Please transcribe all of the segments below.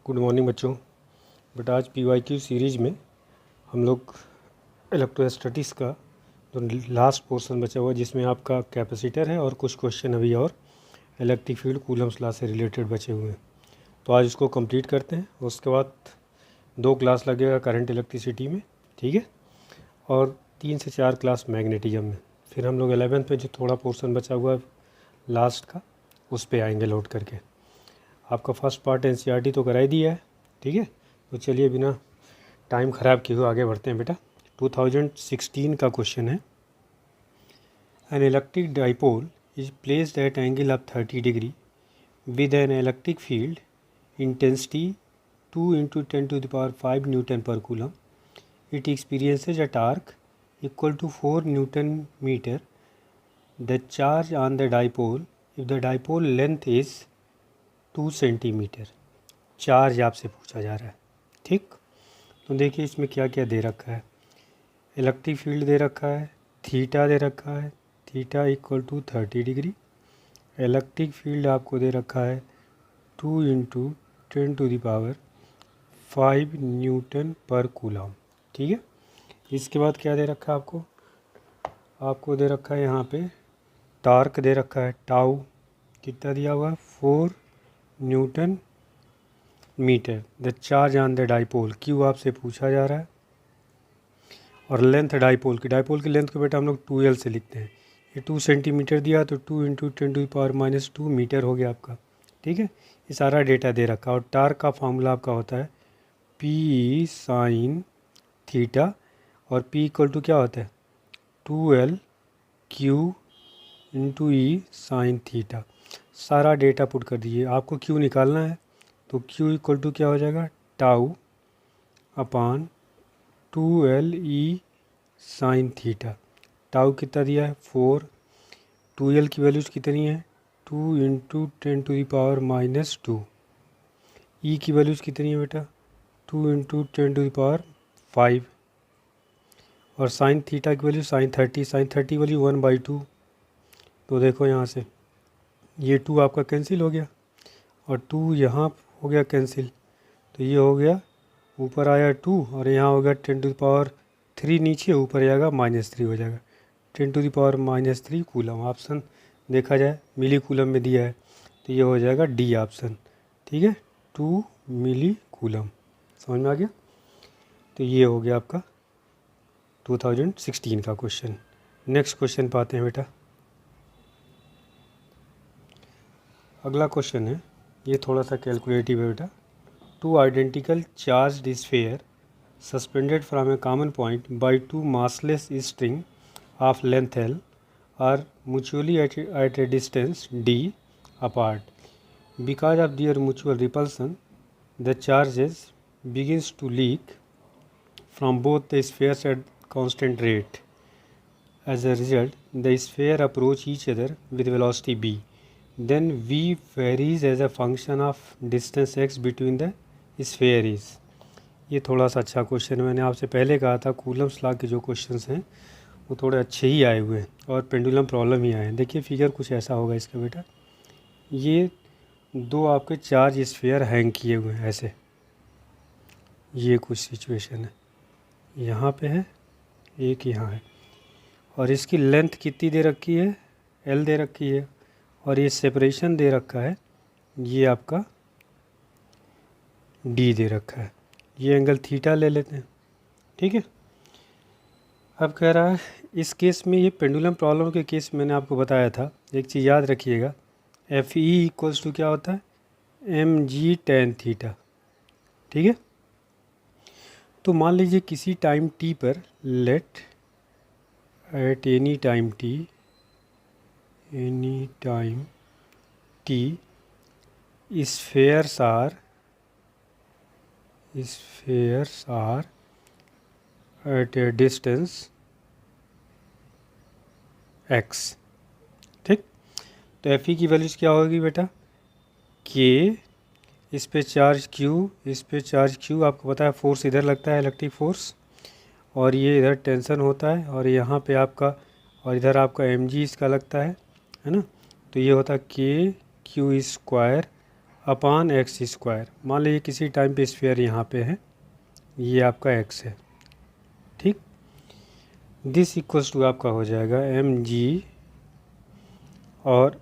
Good morning बच्चों। बेटा आज PYQ सीरीज़ में हम लोग इलेक्ट्रोस्टैटिक्स का जो लास्ट पोर्शन बचा हुआ है जिसमें आपका कैपेसिटर है और कुछ क्वेश्चन अभी और इलेक्ट्रिक फील्ड कूलम्स लॉ से रिलेटेड बचे हुए हैं, तो आज इसको कंप्लीट करते हैं। उसके बाद 2 क्लास लगेगा करंट इलेक्ट्रिसिटी में, ठीक है, और 3 से 4 क्लास मैग्नेटिज्म में। फिर हम लोग 11th में जो थोड़ा पोर्शन बचा हुआ है लास्ट का उस पर आएंगे लौट करके। आपका फर्स्ट पार्ट NCERT तो कराई दिया है, ठीक है। तो चलिए बिना टाइम ख़राब किए हुए आगे बढ़ते हैं बेटा। 2016 का क्वेश्चन है, an electric dipole is placed at angle of 30 degree with an electric field intensity 2 × 10⁵ newton per coulomb. It experiences a torque equal to 4 newton metre. The charge on the dipole if the dipole length is 2 centimetre. Charge आपसे पूछा जा रहा है, ठीक। तो देखिए इसमें क्या क्या दे रखा है। इलेक्ट्रिक फील्ड दे रखा है, थीटा दे रखा है, theta equal to 30 degree. Electric field आपको दे रखा है 2 × 10⁵ न्यूटन पर कूलम, ठीक है। इसके बाद क्या दे रखा है आपको दे रखा है यहाँ पे टार्क दे रखा है, टाउ कितना दिया हुआ है 4 newton metre. The charge on the dipole Q आपसे पूछा जा रहा है, और लेंथ डाइपोल की लेंथ को बेटा हम लोग 2L से लिखते हैं। ये 2 सेंटीमीटर दिया तो 2 × 10⁻² मीटर हो गया आपका, ठीक है। ये सारा डेटा दे रखा है। और टार्क का फार्मूला आपका होता है P sin थीटा, और P इक्वल टू क्या होता है 2L Q × E sin theta. सारा डेटा पुट कर दीजिए। आपको Q निकालना है तो Q इक्वल टू क्या हो जाएगा टाउ अपान 2L E sin theta. Tau कितना दिया है 4, 2L की वैल्यूज़ कितनी है 2 × 10⁻²। E की वैल्यूज़ कितनी है बेटा 2 × 10⁵, और साइन थीटा की वैल्यू sin 30 वैल्यू 1/2। तो देखो यहाँ से ये 2 आपका कैंसिल हो गया और 2 यहाँ हो गया कैंसिल, तो ये हो गया ऊपर आया 2 और यहाँ हो गया 10⁻³ नीचे, ऊपर जाएगा -3 हो जाएगा 10⁻³ कूलम। ऑप्शन देखा जाए मिली कूलम में दिया है तो ये हो जाएगा डी ऑप्शन, ठीक है 2 मिली कूलम। समझ में आ गया। तो ये हो गया आपका 2016 का क्वेश्चन। नेक्स्ट क्वेश्चन पे आते हैं बेटा। अगला क्वेश्चन है, ये थोड़ा सा कैलकुलेटिव है बेटा। 2 identical charged sphere suspended from A common point by 2 massless string of length L are mutually at a distance d apart. Because of their mutual repulsion, the charges begins to leak from both the spheres at constant rate. As a result, the sphere approach each other with velocity v. Then v varies as a function of distance x between the spheres. ये थोड़ा सा अच्छा question है। मैंने आपसे पहले कहा था कूलम्स लॉ के जो क्वेश्चंस हैं वो थोड़े अच्छे ही आए हुए हैं और पेंडुलम प्रॉब्लम ही आए हैं। देखिए फिगर कुछ ऐसा होगा इसका बेटा। ये 2 आपके चार्ज स्फीयर हैंग किए हुए हैं ऐसे, ये कुछ सिचुएशन है। यहाँ पे है एक, यहाँ है, और इसकी लेंथ कितनी दे रखी है L दे रखी है, और ये सेपरेशन दे रखा है, ये आपका D दे रखा है। ये एंगल थीटा ले लेते हैं, ठीक है। अब कह रहा है इस केस में, ये पेंडुलम प्रॉब्लम के केस में मैंने आपको बताया था, एक चीज़ याद रखिएगा FE इक्वल्स टू क्या होता है mg tan थीटा, ठीक है। तो मान लीजिए किसी टाइम t पर let at any time t spheres are at a distance x, ठीक। तो Fe की वैल्यूज क्या होगी बेटा k, इस पे चार्ज q, इस पे चार्ज q, आपको पता है फोर्स इधर लगता है इलेक्ट्रिक फोर्स, और ये इधर टेंशन होता है, और यहाँ पे आपका, और इधर आपका mg इसका लगता है ना। तो ये होता है k q² अपान एक्स स्क्वायर। मान लीजिए किसी टाइम पे स्फीयर यहाँ पे है, ये आपका एक्स है, ठीक। दिस इक्वल्स टू आपका हो जाएगा एम जी, और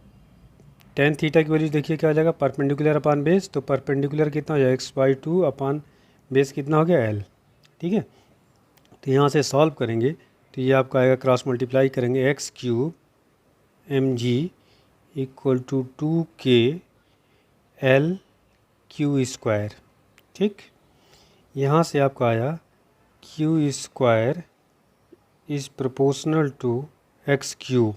टेन थीटा की वैल्यू देखिए क्या हो जाएगा, परपेंडिकुलर अपान बेस, तो परपेंडिकुलर कितना हो जाएगा x/2 अपान बेस कितना हो गया l, ठीक है। तो यहाँ से सॉल्व करेंगे तो ये आपका आएगा, क्रॉस मल्टीप्लाई करेंगे x³ mg equal to 2k l Q square, ठीक। यहाँ से आपका आया Q square is proportional to x³।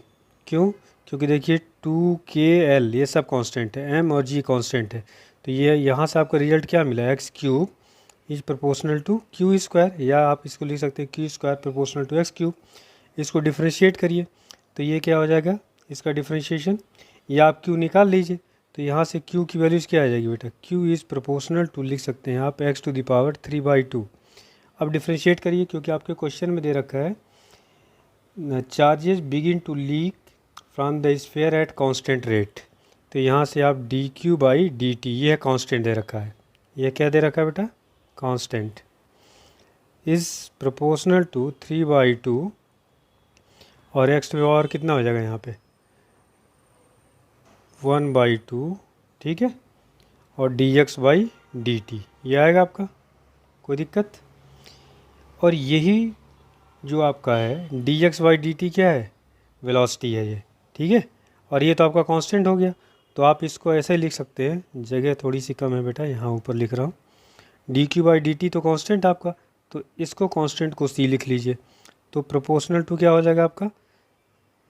क्यों? क्योंकि देखिए 2kl ये सब कांस्टेंट है, m और g कांस्टेंट है, तो ये यहाँ से आपका रिजल्ट क्या मिला, x³ is proportional to Q square, या आप इसको लिख सकते हैं Q square proportional to x³। इसको डिफ्रेंशिएट करिए तो ये क्या हो जाएगा, इसका डिफ्रेंशिएशन, या आप q निकाल लीजिए तो यहाँ से q की वैल्यूज़ क्या आ जाएगी बेटा, q इज़ प्रोपोर्शनल टू लिख सकते हैं आप x⁻3/2। अब डिफ्रेंशिएट करिए क्योंकि आपके क्वेश्चन में दे रखा है charges begin to leak from the sphere at constant rate, तो यहाँ से आप dq/dt, ये कांस्टेंट दे रखा है, ये क्या दे रखा है बेटा, कांस्टेंट, इज़ प्रोपोर्शनल टू 3/2, और एक्स टू पावर कितना हो जाएगा यहाँ पे 1/2, ठीक है, और dx/dt ये आएगा आपका, कोई दिक्कत। और यही जो आपका है dx/dt क्या है, वेलोसिटी है ये, ठीक है, और ये तो आपका कांस्टेंट हो गया, तो आप इसको ऐसे लिख सकते हैं, जगह थोड़ी सी कम है बेटा, यहाँ ऊपर लिख रहा हूँ, dq/dt तो कांस्टेंट आपका, तो इसको कांस्टेंट को c लिख लीजिए, तो प्रोपोर्शनल टू क्या हो जाएगा आपका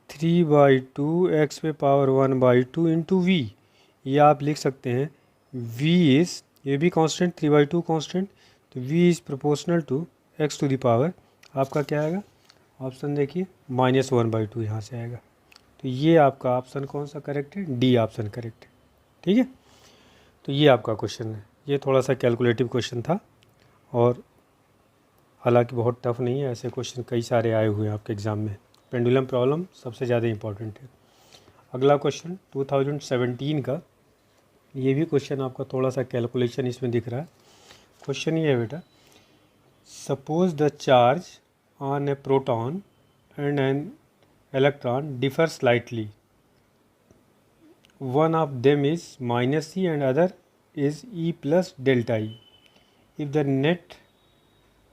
3/2 x⁻1/2 इंटू वी, ये आप लिख सकते हैं v इज़, ये भी कांस्टेंट 3/2 कांस्टेंट, तो v is proportional to x⁻, आपका क्या आएगा ऑप्शन देखिए -1/2 यहाँ से आएगा, तो ये आपका ऑप्शन कौन सा करेक्ट है, डी ऑप्शन करेक्ट है, ठीक है। तो ये आपका क्वेश्चन है, ये थोड़ा सा कैलकुलेटिव क्वेश्चन था, और हालांकि बहुत टफ नहीं है, ऐसे क्वेश्चन कई सारे आए हुए हैं आपके एग्ज़ाम में, पेंडुलम प्रॉब्लम सबसे ज़्यादा इंपॉर्टेंट है। अगला क्वेश्चन 2017 का, ये भी क्वेश्चन आपका थोड़ा सा कैलकुलेशन इसमें दिख रहा है। क्वेश्चन ये है बेटा, suppose the charge on A proton and an electron differ slightly, one of them is -e and other is E plus delta E. If the net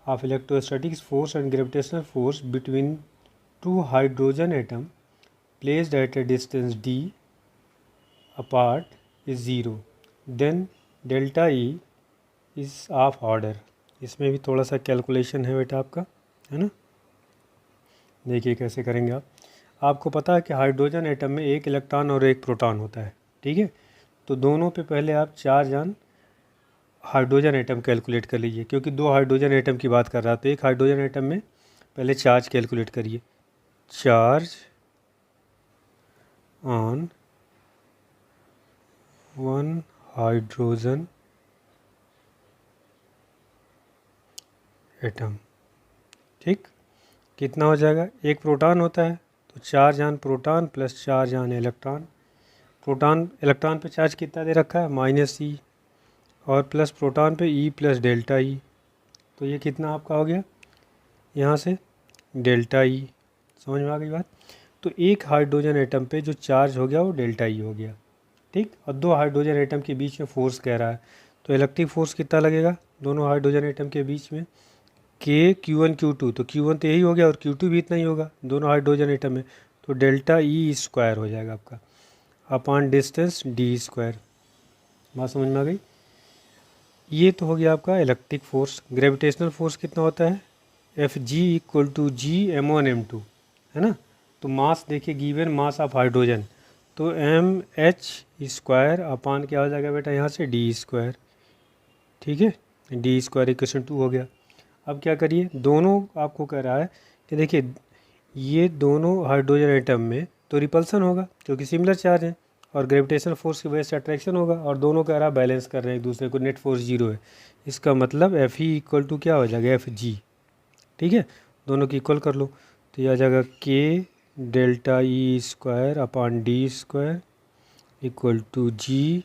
of electrostatic force and gravitational force between two hydrogen atom placed at a distance d apart is 0, then delta E is of order। इसमें भी थोड़ा सा calculation है बेटा आपका, है ना, देखिए कैसे करेंगे आप। आपको पता है कि हाइड्रोजन एटम में एक इलेक्ट्रॉन और एक प्रोटॉन होता है, ठीक है, तो दोनों पे पहले आप charge on hydrogen atom calculate कर लीजिए, क्योंकि दो हाइड्रोजन एटम की बात कर रहा था, तो एक हाइड्रोजन एटम में पहले चार्ज कैलकुलेट करिए, charge on one hydrogen atom, ठीक, कितना हो जाएगा, एक प्रोटॉन होता है तो charge on proton plus charge on electron, proton electron पे चार्ज कितना दे रखा है -e, और प्लस प्रोटॉन पे E प्लस डेल्टा E, तो ये कितना आपका हो गया यहाँ से डेल्टा E, समझ में आ गई बात। तो एक हाइड्रोजन एटम पे जो चार्ज हो गया वो डेल्टा E हो गया, ठीक, और दो हाइड्रोजन एटम के बीच में फोर्स कह रहा है, तो इलेक्ट्रिक फोर्स कितना लगेगा दोनों हाइड्रोजन एटम के बीच में, के Q1 Q2, तो Q1 तो यही हो गया और Q2 भी इतना ही होगा दोनों हाइड्रोजन एटम में, तो डेल्टा E स्क्वायर हो जाएगा आपका अपॉन डिस्टेंस d स्क्वायर। बात समझ में आ गई। ये तो हो गया आपका इलेक्ट्रिक फोर्स। ग्रेविटेशनल फोर्स कितना होता है, Fg equal to G m1m2, है ना। तो मास देखिए, गिवन मास ऑफ हाइड्रोजन, तो mh स्क्वायर अपान क्या हो जाएगा बेटा यहाँ से d स्क्वायर, ठीक है, d स्क्वायर इक्वेशन 2 हो गया। अब क्या करिए, दोनों आपको कह रहा है कि देखिए ये दोनों हाइड्रोजन एटम में तो रिपल्सन होगा क्योंकि सिमिलर चार्ज है, और ग्रेविटेशनल फोर्स की वजह से अट्रैक्शन होगा, और दोनों कह रहा है बैलेंस कर रहे हैं एक दूसरे को, नेट फोर्स 0 है, इसका मतलब Fe इक्वल टू क्या हो जाएगा Fg, ठीक है, दोनों की इक्वल कर लो, तो यह आ जाएगा k delta E square upon d square equal to G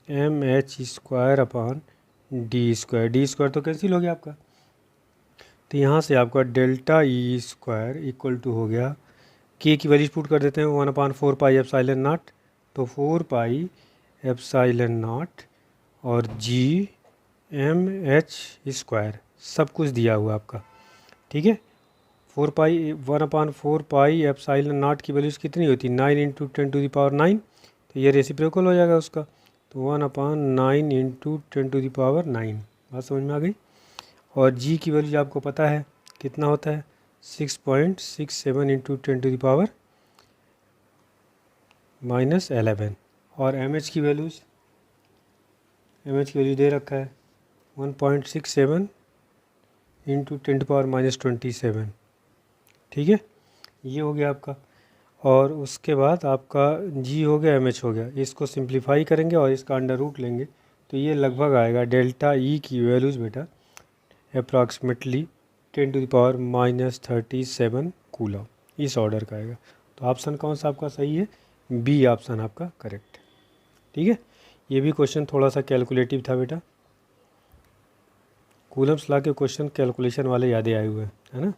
M H square upon D square. D square तो कैंसिल हो गया आपका, तो यहाँ से आपका delta E square equal to हो गया, के की वैल्यूज पुट कर देते हैं 1/4 पाई एप्सिलॉन नॉट, तो 4 पाई एप्सिलॉन नॉट और जी एम एच स्क्वायर सब कुछ दिया हुआ आपका। ठीक है, 1/4 पाई एप्सिलॉन नॉट की वैल्यूज कितनी होती है 9 इंटू 10⁹9, तो ये रेसिप्रोकल हो जाएगा उसका, तो 1/9 इंटू 10⁹9। बात समझ में आ गई। और जी की वैल्यूज आपको पता है कितना होता है 6.67 इंटू 10⁻11। और एम एच की वैल्यूज दे रखा है 1.67 इंटू 10⁻27। ठीक है, ये हो गया आपका। और उसके बाद आपका जी हो गया, एम एच हो गया, इसको सिंप्लीफाई करेंगे और इसका अंडर रूट लेंगे, तो ये लगभग आएगा डेल्टा ई की वैल्यूज़ बेटा अप्रॉक्सीमेटली 10⁻37 कूलम, इस ऑर्डर का आएगा। तो ऑप्शन कौन सा आपका सही है, बी ऑप्शन आपका करेक्ट है। ठीक है, ये भी क्वेश्चन थोड़ा सा कैलकुलेटिव था बेटा, कूलम्स ला के क्वेश्चन कैलकुलेशन वाले यादें आए हुए हैं, है ना।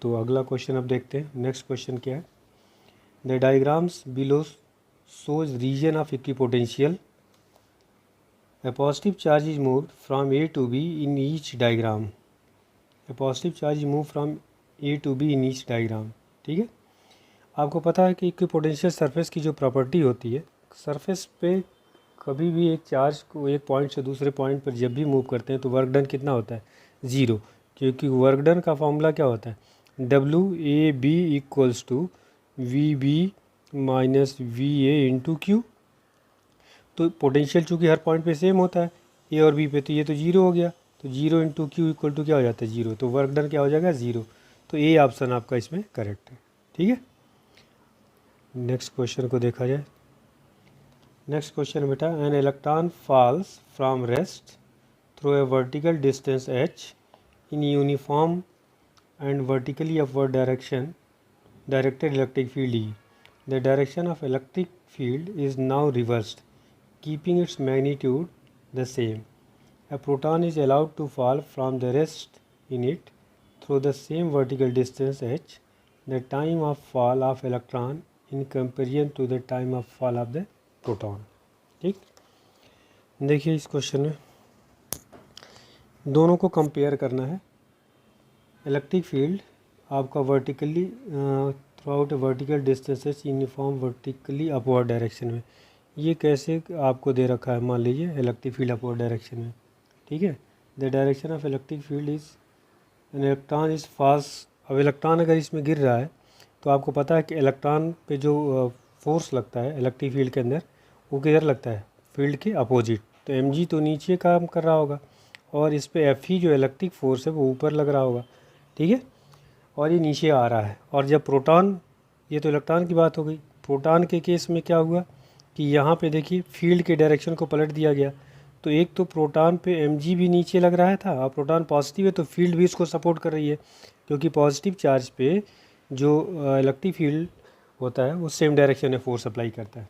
तो अगला क्वेश्चन अब देखते हैं, नेक्स्ट क्वेश्चन क्या है। The diagrams below shows region of equipotential. A positive charge is moved from A to B in each diagram. A positive charge is moved from A to B in each diagram. ठीक है, आपको पता है कि equipotential surface की जो property होती है, सरफेस पे कभी भी एक चार्ज को एक पॉइंट से दूसरे पॉइंट पर जब भी मूव करते हैं तो वर्क डन कितना होता है, ज़ीरो, क्योंकि वर्क डन का फॉर्मूला क्या होता है, WAB equals to VB minus VA into Q. तो पोटेंशियल चूँकि हर पॉइंट पे सेम होता है ए और बी पे, तो ये तो जीरो हो गया, तो zero into Q equal to क्या हो जाता है, जीरो, तो वर्क डन क्या हो जाएगा, ज़ीरो। तो ए ऑप्शन आपका इसमें करेक्ट है। ठीक है, नेक्स्ट क्वेश्चन को देखा जाए। नेक्स्ट क्वेश्चन बेटा, an electron falls from rest through a vertical distance h in uniform and vertically upward directed electric field E. The direction of electric field is now reversed, keeping its magnitude the same. A proton is allowed to fall from the rest in it through the same vertical distance h. The time of fall of electron in comparison to the time of fall of the proton. ठीक, देखिए इस question में दोनों को compare करना है। Electric field आपका vertically throughout a vertical distances uniform vertically upward direction में, ये कैसे आपको दे रखा है, मान लीजिए इलेक्ट्रिक फील्ड अपवर्ड डायरेक्शन में। ठीक है, the direction of electric field is an electron is fast. अब इलेक्ट्रॉन अगर इसमें गिर रहा है तो आपको पता है कि इलेक्ट्रॉन पे जो फोर्स लगता है इलेक्ट्रिक फील्ड के अंदर, वो किधर लगता है, फील्ड के अपोजिट। तो mg तो नीचे काम कर रहा होगा और इस पे Fe जो इलेक्ट्रिक फोर्स है वो ऊपर लग रहा होगा। ठीक है, और ये नीचे आ रहा है। और जब प्रोटॉन, ये तो इलेक्ट्रॉन की बात हो गई, प्रोटॉन के केस में क्या हुआ कि यहाँ पे देखिए फील्ड के डायरेक्शन को पलट दिया गया। तो एक तो प्रोटॉन पे mg भी नीचे लग रहा था और प्रोटॉन पॉजिटिव है तो फील्ड भी इसको सपोर्ट कर रही है, क्योंकि पॉजिटिव चार्ज पे जो इलेक्ट्रिक फील्ड होता है वो सेम डायरेक्शन में फोर्स अप्लाई करता है।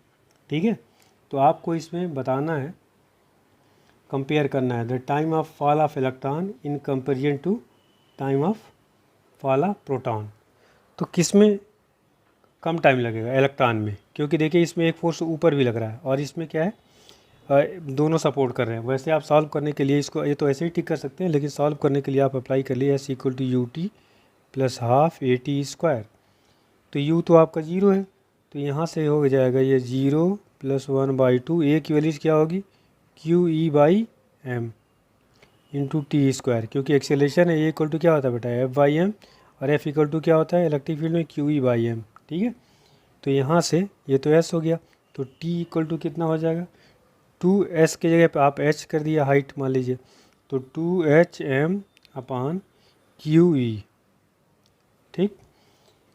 ठीक है, तो आपको इसमें बताना है, कंपेयर करना है the time of fall of electron in comparison to time of fall of proton. तो किस में कम टाइम लगेगा, इलेक्ट्रॉन में, क्योंकि देखिए इसमें एक फोर्स ऊपर भी लग रहा है और इसमें क्या है दोनों सपोर्ट कर रहे हैं। वैसे आप सॉल्व करने के लिए इसको, ये तो ऐसे ही ठीक कर सकते हैं, लेकिन सॉल्व करने के लिए आप अप्लाई कर लिए S equal to U T plus half A T square. तो u तो आपका ज़ीरो है, तो यहाँ से हो जाएगा ये 0 + 1/2, ए की वैल्यूज क्या होगी QE/m इंटू टी स्क्वायर, क्योंकि एक्सेलेरेशन है, ए इक्वल टू क्या होता है बेटा F/m, और F इक्वल टू क्या होता है इलेक्ट्रिक फील्ड में QE/m। ठीक है, तो यहाँ से ये तो S हो गया, तो T इक्वल टू कितना हो जाएगा 2S के जगह पे आप H कर दिया हाइट मान लीजिए, तो 2HM/QE। ठीक,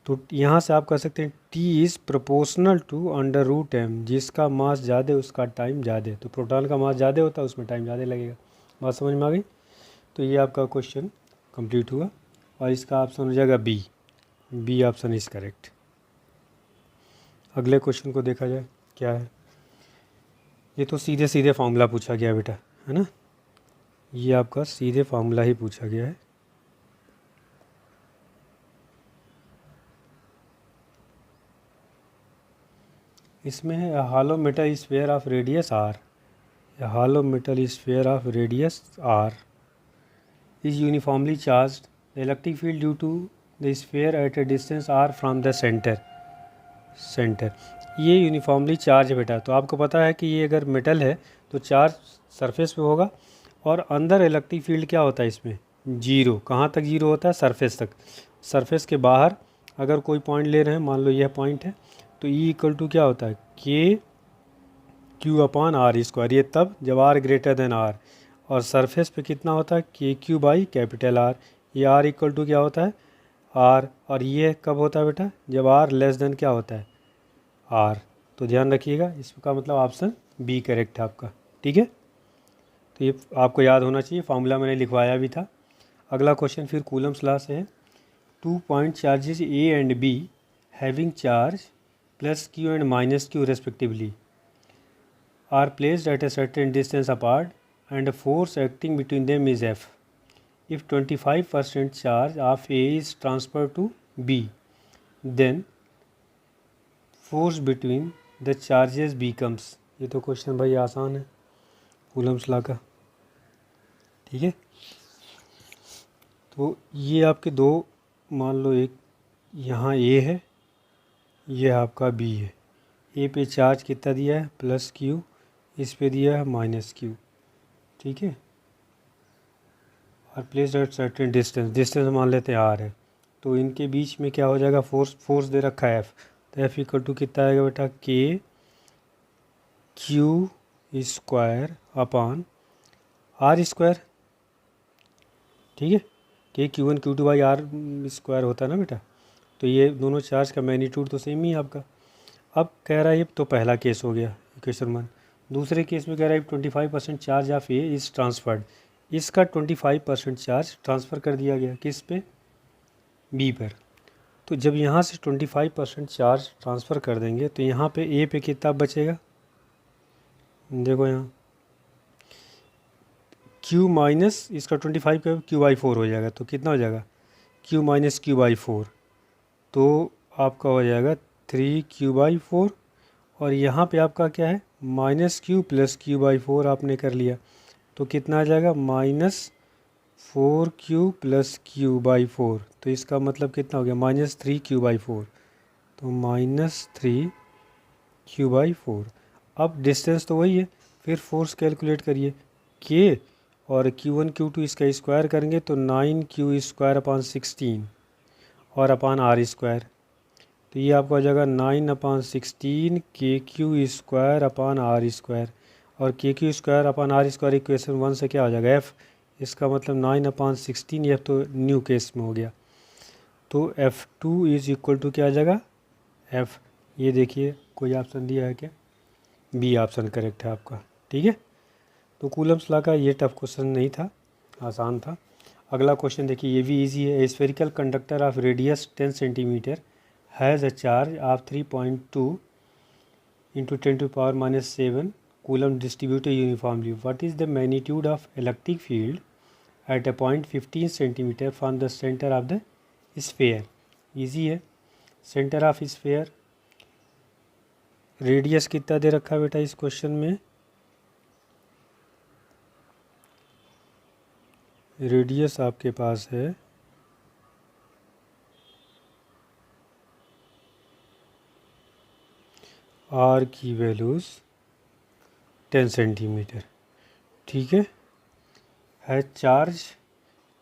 तो यहाँ से आप कह सकते हैं T is proportional to √m, जिसका मास ज़्यादा उसका टाइम ज़्यादा। तो प्रोटॉन का मास ज़्यादा होता है उसमें टाइम ज़्यादा लगेगा। बात समझ में आ गई। तो ये आपका क्वेश्चन कंप्लीट हुआ और इसका ऑप्शन हो जाएगा बी ऑप्शन इज़ करेक्ट। अगले क्वेश्चन को देखा जाए क्या है। ये तो सीधे सीधे फार्मूला पूछा गया बेटा, है ना, ये आपका सीधे फार्मूला ही पूछा गया है। इसमें है hollow metal sphere of radius R, hollow metal sphere of radius R is uniformly charged, the electric field due to the sphere at a distance R from the centre. ये यूनिफॉर्मली चार्ज है बेटा, तो आपको पता है कि ये अगर मेटल है तो चार्ज सरफेस पे होगा, और अंदर इलेक्ट्रिक फील्ड क्या होता है इसमें, जीरो। कहाँ तक जीरो होता है, सरफेस तक। सरफेस के बाहर अगर कोई पॉइंट ले रहे हैं, मान लो यह पॉइंट है, तो ई इक्वल टू क्या होता है, K Q upon R square, ये तब जब आर ग्रेटर देन आर, और सरफेस पे कितना होता है, K Q by capital R, ये आर इक्वल टू क्या होता है, आर, और ये कब होता है बेटा, जब आर लेस देन क्या होता है, आर। तो ध्यान रखिएगा, इसका मतलब ऑप्शन बी करेक्ट है आपका, ठीक है। तो ये आपको याद होना चाहिए, फार्मूला मैंने लिखवाया भी था। अगला क्वेश्चन फिर कूलम्स लॉ से है, 2 point charges A and be having charge plus Q and minus Q respectively are placed at a certain distance apart and a force acting between them is F. If 25% charge of A is transferred to B, then force between the charges becomes, ये तो question भाई आसान है Coulomb's law का, ठीक है। तो ये आपके दो, मान लो एक यहाँ A है, ये आपका B है। A पे चार्ज कितना दिया है, प्लस क्यू, इस पे दिया है माइनस क्यू, ठीक है। और प्लेस एट सर्टेन डिस्टेंस मान लेते हैं आर है, तो इनके बीच में क्या हो जाएगा, फोर्स दे रखा है एफ, तो एफ इक्वल टू कितना आएगा बेटा, K Q square upon R square, ठीक है। K Q one Q two by R square होता है ना बेटा, तो ये दोनों चार्ज का मैग्नीट्यूड तो सेम ही है आपका। अब कह रहा है, ये तो पहला केस हो गया इक्वेशन 1। दूसरे केस में कह रहा है 25% charge of A is transferred, इसका 25% चार्ज ट्रांसफ़र कर दिया गया किस पे, बी पर। तो जब यहाँ से 25% चार्ज ट्रांसफ़र कर देंगे तो यहाँ पे ए पे कितना बचेगा, देखो यहाँ क्यू माइनस इसका 25 का क्यू बाई 4 हो जाएगा, तो कितना हो जाएगा, क्यू माइनस क्यू बाई 4, तो आपका हो जाएगा 3 क्यू बाई 4, और यहाँ पे आपका क्या है, minus Q plus Q by 4 आपने कर लिया, तो कितना आ जाएगा, -4 क्यू प्लस क्यू बाई 4, तो इसका मतलब कितना हो गया, -3 क्यू बाई 4, तो -3 क्यू बाई 4। अब डिस्टेंस तो वही है, फिर फोर्स कैलकुलेट करिए, के और Q1 Q2 इसका स्क्वायर करेंगे तो 9 क्यू स्क्वायर अपॉन 16 और अपॉन आर स्क्वायर, तो ये आपका हो जाएगा 9/16 K Q square upon R square, और K Q square upon R square equation 1 से क्या हो जाएगा, एफ़, इसका मतलब 9/16, एफ तो न्यू केस में हो गया, तो F2 इज़ इक्वल टू क्या आ जाएगा, एफ़। ये देखिए कोई ऑप्शन दिया है क्या, बी ऑप्शन करेक्ट है आपका, ठीक है। तो कूलम्स लॉ का ये टफ क्वेश्चन नहीं था, आसान था। अगला क्वेश्चन देखिए, ये भी इजी है। Spherical conductor of radius 10 centimetre has a charge of 3.2 into 10 to the power minus 7 coulomb distributed uniformly. What is the magnitude of electric field at a point 15 centimeter from the center of the sphere? Easy है, center of sphere, radius कितना दे रखा है बेटा इस question में, radius आपके पास है आर की वैल्यूज़ 10 सेंटीमीटर, ठीक है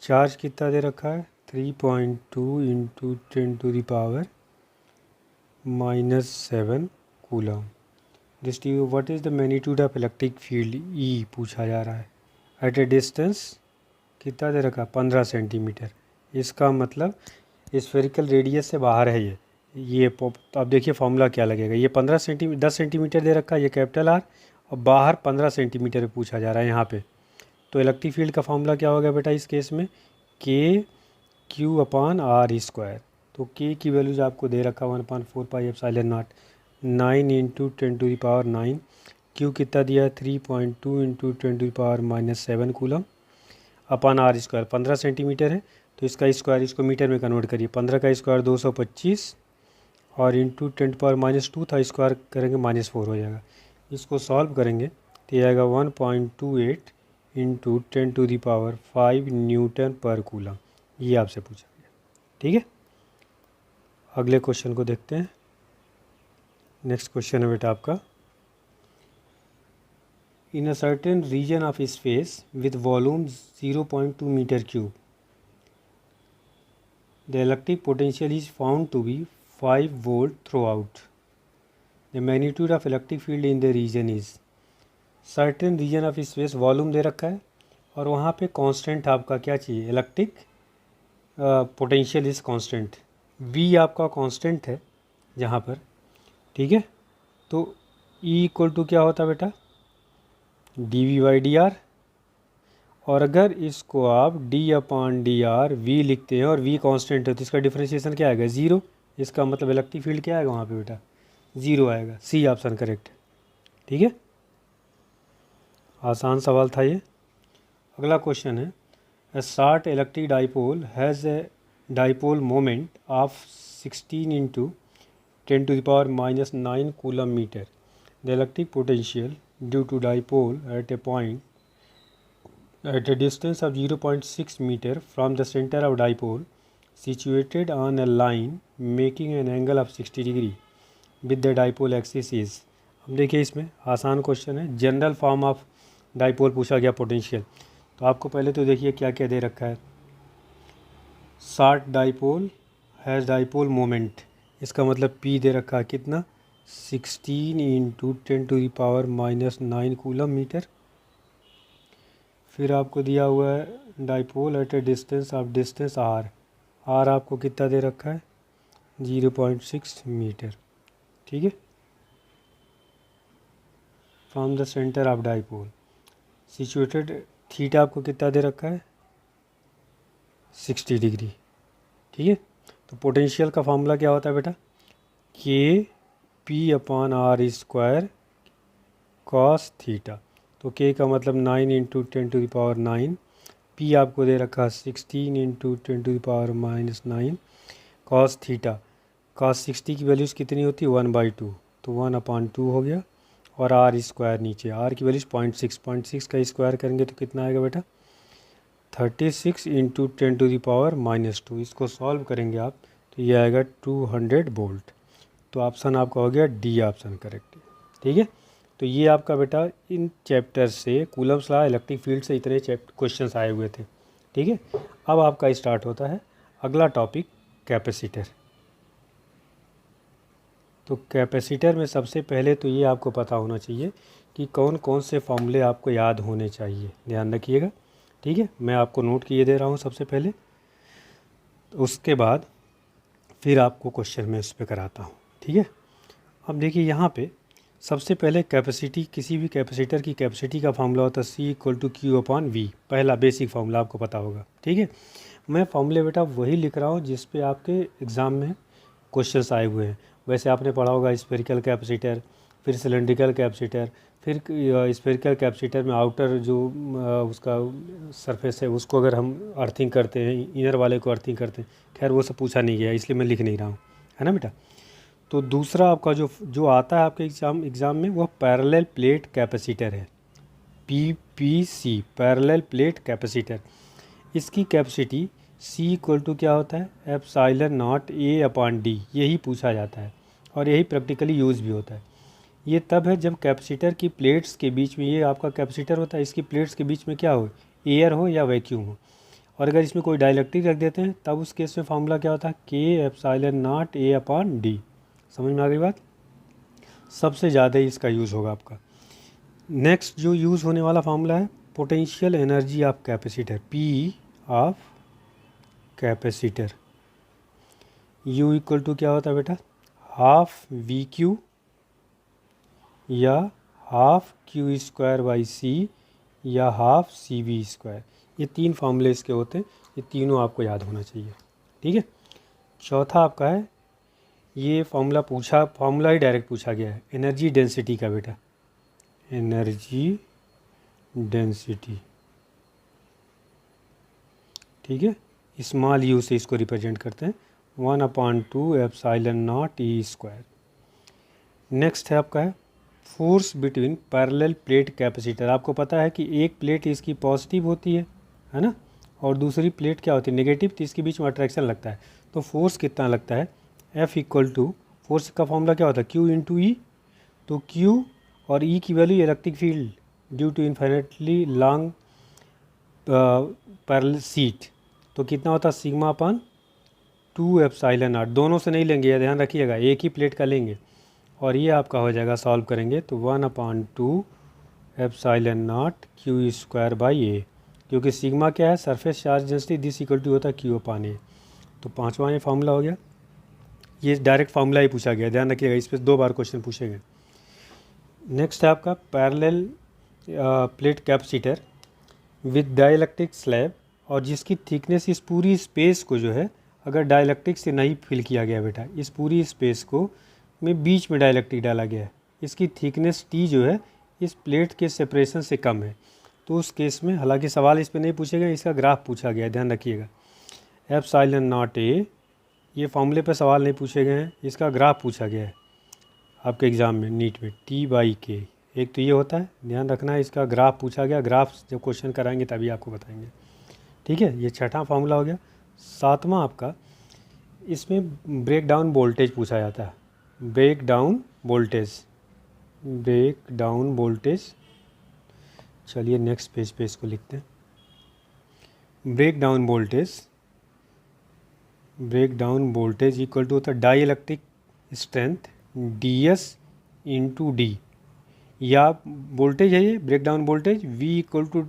चार्ज कितना दे रखा है, 3.2 into 10 to the power -7 coulomb. Distribute what is the magnitude of electric field, E पूछा जा रहा है, एट ए डिस्टेंस कितना दे रखा, 15 सेंटीमीटर, इसका मतलब स्फेरिकल रेडियस से बाहर है ये तो अब देखिए फॉर्मूला क्या लगेगा, ये 10 सेंटीमीटर दे रखा है, ये कैपिटल आर, और बाहर 15 सेंटीमीटर पूछा जा रहा है यहाँ पे, तो इलेक्ट्रिक फील्ड का फॉर्मूला क्या होगा बेटा इस केस में, के क्यू अपॉन आर स्क्वायर, तो के की वैल्यूज आपको दे रखा 1/4 pi epsilon naught, 9 into 10 to the power 9, Q कितना दिया है 3.2 into 10⁻⁻7 coulomb upon R square 15 centimetre है, तो इसका स्क्वायर इसको मीटर में कन्वर्ट करिए, 15 का स्क्वायर 225 और इंटू 10⁻2 था, स्क्वायर करेंगे -4 हो जाएगा। इसको सॉल्व करेंगे तो ये आएगा 1.28 इंटू 10⁵ न्यूटन पर कूलम। ये आपसे पूछा गया, ठीक है। अगले क्वेश्चन को देखते हैं। नेक्स्ट क्वेश्चन है बेटा आपका, in a certain region of space with volume 0.2 metre cube the electric potential is found to be 5 volt throughout. The magnitude of electric field in the region is. Certain region of space volume दे रखा है और वहाँ पे constant आपका क्या चाहिए, electric potential is constant, V आपका कांस्टेंट है जहाँ पर, ठीक है। तो E इक्वल टू क्या होता है बेटा, dV/dr, और अगर इसको आप d/dr v लिखते हैं और v कांस्टेंट है तो इसका डिफरेंशिएशन क्या आएगा 0। इसका मतलब इलेक्ट्रिक फील्ड क्या आएगा वहाँ पे बेटा 0 आएगा। सी ऑप्शन करेक्ट है, ठीक है। आसान सवाल था ये। अगला क्वेश्चन है, a short electric dipole has a dipole moment of 16 into 10⁻⁻9 coulomb metre. The electric potential due to dipole at a point at a distance of 0.6 meter from the center of dipole situated on a line making an angle of 60 degree with the dipole axis is। अब देखिए इसमें आसान question है, general form of dipole पूछा गया potential. तो आपको पहले तो देखिए क्या क्या दे रखा है, short dipole has dipole moment, इसका मतलब P दे रखा है कितना 16 इंटू 10⁻⁻9 कूलम मीटर। फिर आपको दिया हुआ है dipole at a distance of distance R, R आपको कितना दे रखा है 0.6 मीटर, ठीक है। From the centre of dipole situated, theta आपको कितना दे रखा है 60 डिग्री, ठीक है। तो पोटेंशियल का फार्मूला क्या होता है बेटा, K/P/r² कॉस थीटा। तो K का मतलब 9 इंटू 10⁻9, P आपको दे रखा 16 इंटू 10⁻⁻9 कॉस थीटा। कॉस 60 की वैल्यूज़ कितनी होती है 1/2, तो 1/2 हो गया, और आर स्क्वायर नीचे, आर की वैल्यूज़ 0.6 का स्क्वायर करेंगे तो कितना आएगा बेटा 36 इंटू 10⁻⁻2। इसको सॉल्व करेंगे आप तो ये आएगा 200 वोल्ट। तो ऑप्शन आपका हो गया डी ऑप्शन करेक्ट, ठीक है। तो ये आपका बेटा इन चैप्टर से कूलम्स लॉ इलेक्ट्रिक फील्ड से इतने क्वेश्चंस आए हुए थे, ठीक है। अब आपका स्टार्ट होता है अगला टॉपिक कैपेसिटर। तो कैपेसिटर में सबसे पहले तो ये आपको पता होना चाहिए कि कौन कौन से फॉर्मूले आपको याद होने चाहिए, ध्यान रखिएगा, ठीक है। मैं आपको नोट किए दे रहा हूँ सबसे पहले, उसके बाद फिर आपको क्वेश्चन में इस पर कराता हूँ, ठीक है। अब देखिए यहाँ पे सबसे पहले कैपेसिटी, किसी भी कैपेसिटर की कैपेसिटी का फार्मूला होता है C/Q/V, पहला बेसिक फार्मूला आपको पता होगा, ठीक है। मैं फार्मूले बेटा वही लिख रहा हूँ जिस पे आपके एग्ज़ाम में क्वेश्चंस आए हुए हैं। वैसे आपने पढ़ा होगा स्फेरिकल कैपेसिटर, फिर सिलेंड्रिकल कैपेसिटर, फिर स्फेरिकल कैपेसिटर में आउटर जो उसका सरफेस है उसको अगर हम अर्थिंग करते हैं, इनर वाले को अर्थिंग करते हैं, खैर वो सब पूछा नहीं गया इसलिए मैं लिख नहीं रहा हूँ, है ना बेटा। तो दूसरा आपका जो आता है आपके एग्ज़ाम में वो पैरेलल प्लेट कैपेसिटर है, PPC, पैरेलल प्लेट कैपेसिटर। इसकी कैपेसिटी C क्या होता है ε0A/d, यही पूछा जाता है और यही प्रैक्टिकली यूज़ भी होता है। ये तब है जब कैपेसिटर की प्लेट्स के बीच में, ये आपका कैपेसिटर होता है, इसकी प्लेट्स के बीच में क्या हो, एयर हो या वैक्यूम हो, और अगर इसमें कोई डाइलेक्ट्रिक रख देते हैं तब उस केस में फार्मूला क्या होता है K ε0A/d। समझ में आ गई बात, सबसे ज़्यादा इसका यूज़ होगा आपका। नेक्स्ट जो यूज़ होने वाला फार्मूला है potential energy of capacitor, P of capacitor. U क्या होता है बेटा हाफ VQ या हाफ Q²/C या हाफ CV²। ये तीन फार्मूले इसके होते हैं, ये तीनों आपको याद होना चाहिए, ठीक है। चौथा आपका है, ये फार्मूला ही डायरेक्ट पूछा गया है एनर्जी डेंसिटी का बेटा, एनर्जी डेंसिटी, ठीक है। स्मॉल यू से इसको रिप्रेजेंट करते हैं, 1/2 epsilon naught E square. Next है आपका है force between parallel plate capacitor. आपको पता है कि एक प्लेट इसकी पॉजिटिव होती है ना, और दूसरी प्लेट क्या होती है नेगेटिव, तो इसके बीच में अट्रैक्शन लगता है। तो फोर्स कितना लगता है, F इक्वल टू, फोर्स का फॉर्मूला क्या होता है, Q इंटू ई। तो Q और E की value electric field due to infinitely long parallel sheet, तो कितना होता है सिग्मा अपन 2 एप्सिलॉन नॉट। दोनों से नहीं लेंगे, ये ध्यान रखिएगा, एक ही प्लेट का लेंगे। और ये आपका हो जाएगा, सॉल्व करेंगे तो 1/2 epsilon naught q square by A, क्योंकि सिग्मा क्या है, surface charge density, this equal to होता है क्यू अपान ए। तो पांचवा ये फार्मूला हो गया, ये डायरेक्ट फार्मूला ही पूछा गया, ध्यान रखिएगा, इस पर 2 बार क्वेश्चन पूछे गए। नेक्स्ट है आपका parallel plate capacitor with dielectric slab, और जिसकी थिकनेस इस पूरी स्पेस को जो है, अगर डाइलेक्ट्रिक से नहीं फिल किया गया बेटा, इस पूरी स्पेस को में बीच में डाइलेक्ट्रिक डाला गया है, इसकी थिकनेस टी जो है इस प्लेट के सेपरेशन से कम है, तो उस केस में, हालांकि सवाल इस पर नहीं पूछे गए, इसका ग्राफ पूछा गया है, ध्यान रखिएगा। एप्सिलॉन नॉट ए, ये फॉर्मूले पे सवाल नहीं पूछे गए हैं, इसका ग्राफ पूछा गया है आपके एग्ज़ाम में नीट में, टी बाई के। एक तो ये होता है, ध्यान रखना है, इसका ग्राफ पूछा गया, ग्राफ जब क्वेश्चन कराएंगे तभी आपको बताएंगे, ठीक है। ये छठा फार्मूला हो गया। सातवां आपका, इसमें ब्रेक डाउन वोल्टेज पूछा जाता है, ब्रेक डाउन वोल्टेज, चलिए नेक्स्ट पेज पे इसको लिखते हैं। Break down voltage equal to होता है dielectric strength ds into D, या वोल्टेज है ये break down voltage, V equal to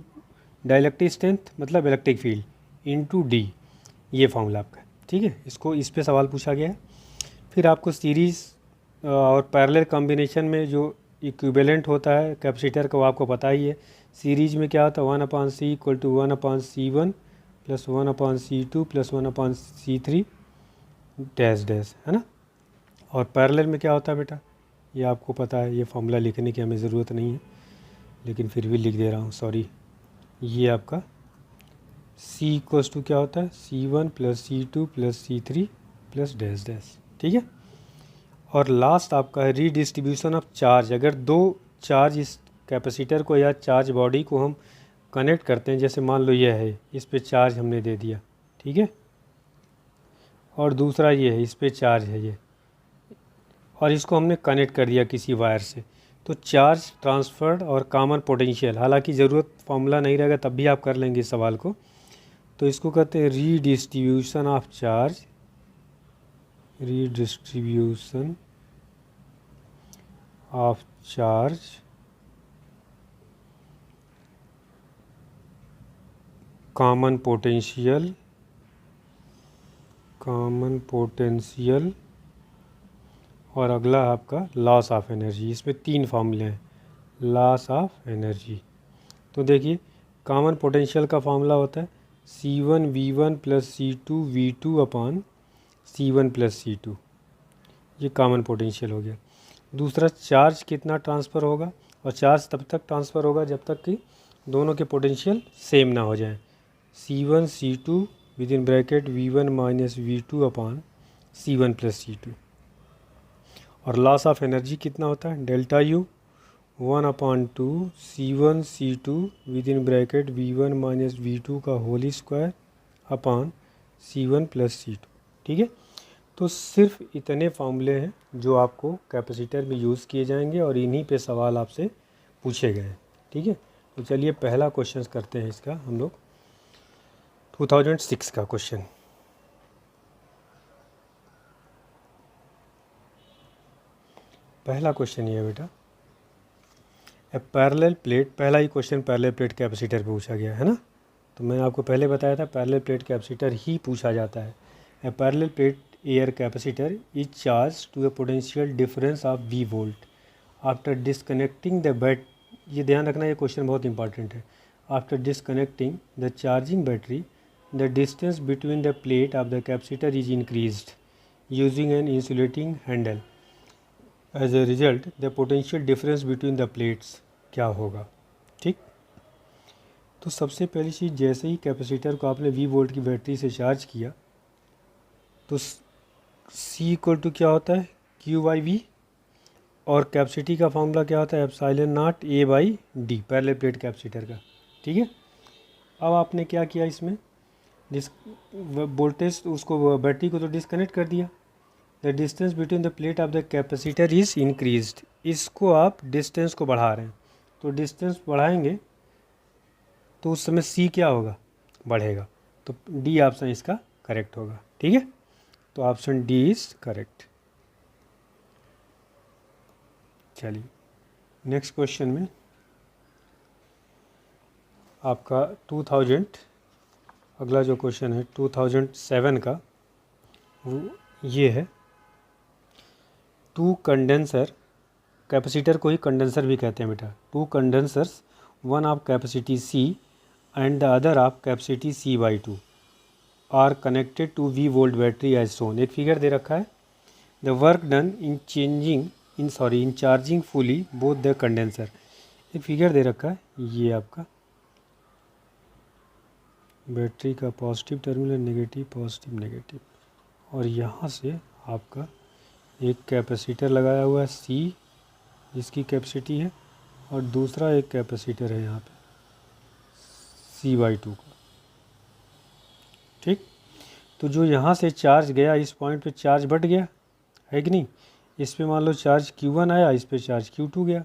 dielectric strength मतलब इलेक्ट्रिक फील्ड इंटू डी, ये फॉर्मूला आपका, ठीक है। इसको इस पे सवाल पूछा गया है। फिर आपको सीरीज़ और पैरेलल कॉम्बिनेशन में जो इक्विवेलेंट होता है कैपेसिटर का, वो आपको पता ही है। सीरीज में क्या होता है, 1/c equal to 1/c1 plus 1/c2 plus 1/c3 dash dash, है ना। और पैरेलल में क्या होता है बेटा, ये आपको पता है, ये फॉर्मूला लिखने की हमें ज़रूरत नहीं है, लेकिन फिर भी लिख दे रहा हूँ, सॉरी। ये आपका C इक्वल्स टू क्या होता है, C1 plus C2 plus C3 plus dash dash, ठीक है। और लास्ट आपका है रीडिस्ट्रीब्यूशन ऑफ चार्ज। अगर 2 चार्ज इस कैपेसिटर को या चार्ज बॉडी को हम कनेक्ट करते हैं, जैसे मान लो ये है, इस पे चार्ज हमने दे दिया, ठीक है, और दूसरा ये है, इस पे चार्ज है ये, और इसको हमने कनेक्ट कर दिया किसी वायर से, तो चार्ज ट्रांसफर्ड और कॉमन पोटेंशियल, हालांकि ज़रूरत फॉर्मूला नहीं रहेगा तब भी आप कर लेंगे इस सवाल को, तो इसको कहते हैं redistribution of charge, redistribution of charge common potential और अगला आपका लॉस ऑफ एनर्जी। इसमें 3 फॉर्मूले हैं, लॉस ऑफ एनर्जी। तो देखिए कॉमन पोटेंशियल का फॉर्मूला होता है C1 V1 plus C2 V2 upon C1 plus C2, ये कॉमन पोटेंशियल हो गया। दूसरा चार्ज कितना ट्रांसफ़र होगा, और चार्ज तब तक ट्रांसफ़र होगा जब तक कि दोनों के पोटेंशियल सेम ना हो जाए, C1 C2 with in bracket V1 minus V2 upon C1 plus C2। और लॉस ऑफ एनर्जी कितना होता है, delta U 1/2 C1 C2 with in bracket V1 minus V2 का whole square upon C1 plus C2, ठीक है। तो सिर्फ इतने फार्मूले हैं जो आपको कैपेसिटर में यूज़ किए जाएंगे, और इन्हीं पे सवाल आपसे पूछे गए हैं, ठीक है। तो चलिए पहला क्वेश्चन करते हैं इसका हम लोग, 2006 का क्वेश्चन। पहला क्वेश्चन ये है बेटा, ए पैरेलल प्लेट, पहला ही क्वेश्चन पैरेलल प्लेट कैपेसिटर पे पूछा गया है ना, तो मैंने आपको पहले बताया था पैरेलल प्लेट कैपेसिटर ही पूछा जाता है। A parallel plate air capacitor is charge to a potential difference of V volt after disconnecting the bat, ये ध्यान रखना, ये क्वेश्चन बहुत इंपॉर्टेंट है। After disconnecting the charging battery the distance between the plate of the capacitor is increased using an insulating handle. As a result, the potential difference between the plates क्या होगा। ठीक, तो सबसे पहली चीज़, जैसे ही कैपेसिटर को आपने V वोल्ट की बैटरी से चार्ज किया तो C इक्वल टू क्या होता है, Q/V, और कैपेसिटी का फॉर्मूला क्या होता है, epsilon naught A/D, parallel plate capacitor का। ठीक है, अब आपने क्या किया, इसमें वोल्टेज उसको बैटरी को तो डिस्कनेक्ट कर दिया। The distance between the plate of the capacitor is increased, इसको आप डिस्टेंस को बढ़ा रहे हैं, तो डिस्टेंस बढ़ाएंगे तो उस समय C क्या होगा, बढ़ेगा, तो डी ऑप्शन इसका करेक्ट होगा। ठीक है, तो ऑप्शन डी इज़ करेक्ट। चलिए नेक्स्ट क्वेश्चन में आपका 2000, अगला जो क्वेश्चन है 2007 का, वो ये है, टू कंडेंसर, कैपेसिटर को ही कंडेंसर भी कहते हैं बेटा, two condensers, one of capacity C and the other of capacity C/2 are connected to V volt battery as shown. एक फिगर दे रखा है, the work done in charging fully both the condenser. एक figure दे रखा है, ये आपका बैटरी का positive terminal, negative, positive, negative, और यहाँ से आपका एक कैपेसिटर लगाया हुआ है C जिसकी कैपेसिटी है, और दूसरा एक कैपेसिटर है यहाँ पे C/2 का। ठीक, तो जो यहाँ से चार्ज गया, इस पॉइंट पे चार्ज बढ़ गया है कि नहीं, इस पे मान लो चार्ज Q1 आया, इस पे चार्ज Q2 गया।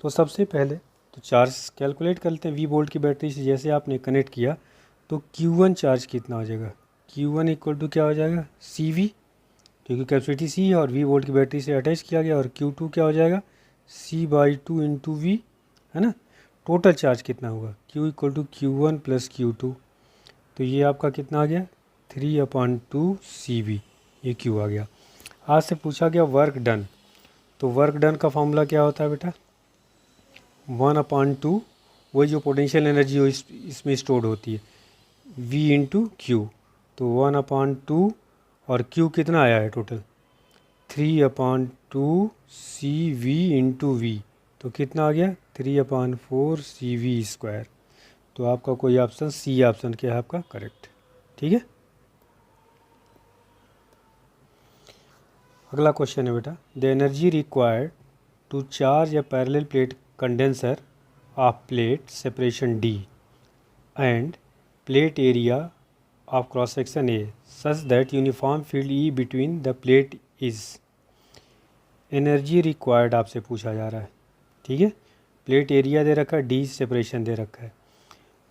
तो सबसे पहले तो चार्ज कैलकुलेट करते हैं, V वोल्ट की बैटरी से जैसे आपने कनेक्ट किया तो Q1 चार्ज कितना हो जाएगा, Q1 इक्वल टू क्या हो जाएगा, CV, क्योंकि कैपेसिटी C है और V वोल्ट की बैटरी से अटैच किया गया, और Q2 क्या हो जाएगा, C/2 इंटू V, है ना। टोटल चार्ज कितना होगा, Q equal to Q1 plus Q2, तो ये आपका कितना आ गया, 3/2 CV, ये Q आ गया। आज से पूछा गया वर्क डन, तो वर्क डन का फॉर्मूला क्या होता है बेटा, 1/2, वही जो पोटेंशियल एनर्जी हो इसमें स्टोर्ड होती है, V इंटू क्यू, तो 1/2, और Q कितना आया है टोटल, 3/2 CV इंटू V, तो कितना आ गया, 3/4 CV²। तो आपका कोई ऑप्शन C ऑप्शन क्या है आपका करेक्ट। ठीक है, अगला क्वेश्चन है बेटा, the energy required to charge a parallel plate condenser of plate separation D and plate area of cross section A such that uniform field E between the plate is। Energy required आपसे पूछा जा रहा है। ठीक है, plate area दे रखा है, D separation दे रखा है,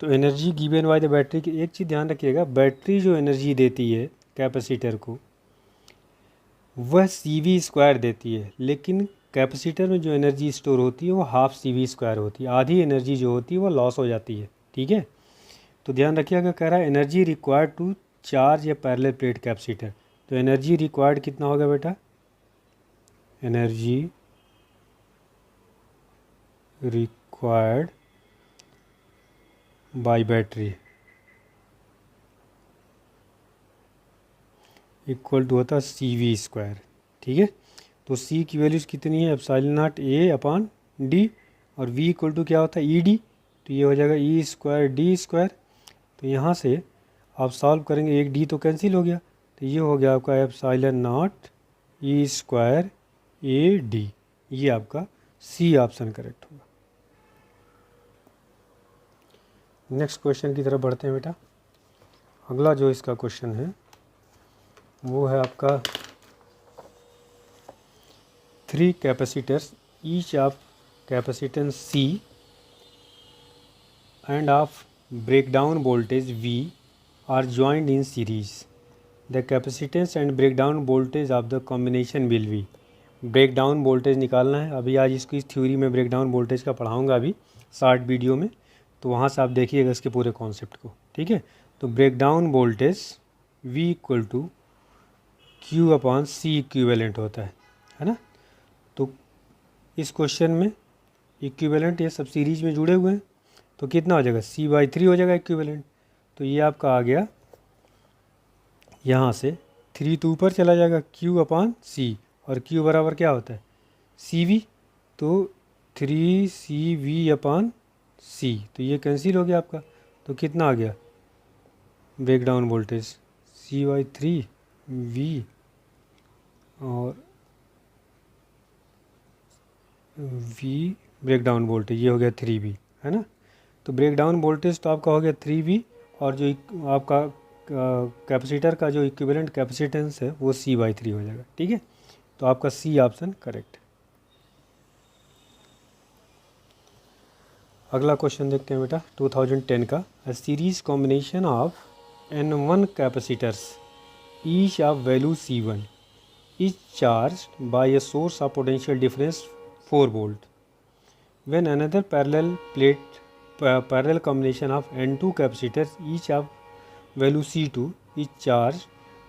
तो energy given by the battery की एक चीज़ ध्यान रखिएगा, बैटरी जो एनर्जी देती है कैपेसिटर को वह CV² देती है, लेकिन कैपेसिटर में जो एनर्जी स्टोर होती है वो हाफ CV² होती है, आधी एनर्जी जो होती है वो लॉस हो जाती है। ठीक है, तो ध्यान रखिएगा, कह रहा है एनर्जी रिक्वायर्ड टू चार्ज या पैरेलल प्लेट कैपेसिटर, तो एनर्जी रिक्वायर्ड कितना होगा बेटा, energy required by battery equal to होता है CV²। ठीक है, तो C की वैल्यूज कितनी है, एप्सिलॉन नॉट A/D, और V इक्वल टू क्या होता है ED, तो ये हो जाएगा E²D²। तो यहाँ से आप सॉल्व करेंगे, एक D तो कैंसिल हो गया, तो ये हो गया आपका एप्सिलॉन नॉट E²AD, ये आपका C ऑप्शन करेक्ट होगा। नेक्स्ट क्वेश्चन की तरफ बढ़ते हैं बेटा। अगला जो इसका क्वेश्चन है वो है आपका 3 capacitors each of capacitance C and of breakdown voltage V are joined in series. The capacitance and breakdown voltage of the combination will be। Breakdown voltage निकालना है, अभी आज इसकी थ्योरी में ब्रेकडाउन वोल्टेज का पढ़ाऊंगा अभी शॉर्ट वीडियो में, तो वहाँ से आप देखिएगा इसके पूरे कॉन्सेप्ट को। ठीक है, तो breakdown voltage V equal to Q/C equivalent होता है ना। तो इस क्वेश्चन में इक्विवेलेंट ये सब सीरीज में जुड़े हुए हैं, तो कितना हो जाएगा, C/3 हो जाएगा इक्विवेलेंट, तो ये आपका आ गया, यहाँ से 3 तो ऊपर चला जाएगा, Q/C, और Q बराबर क्या होता है CV, तो 3CV/C, तो ये कैंसिल हो गया आपका, तो कितना आ गया ब्रेकडाउन वोल्टेज C/3V और V ब्रेकडाउन वोल्टेज, ये हो गया 3V, है ना। तो ब्रेकडाउन वोल्टेज तो आपका हो गया 3V, और जो आपका कैपेसिटर का जो इक्विवेलेंट कैपेसिटेंस है वो C/3 हो जाएगा, ठीक है। तो आपका सी ऑप्शन करेक्ट। अगला क्वेश्चन देखते हैं बेटा 2010 का। A series combination of N1 capacitors each of value C1 is charged by a source of potential difference 4 volt. When another parallel combination of N2 capacitors each of value C2 is charged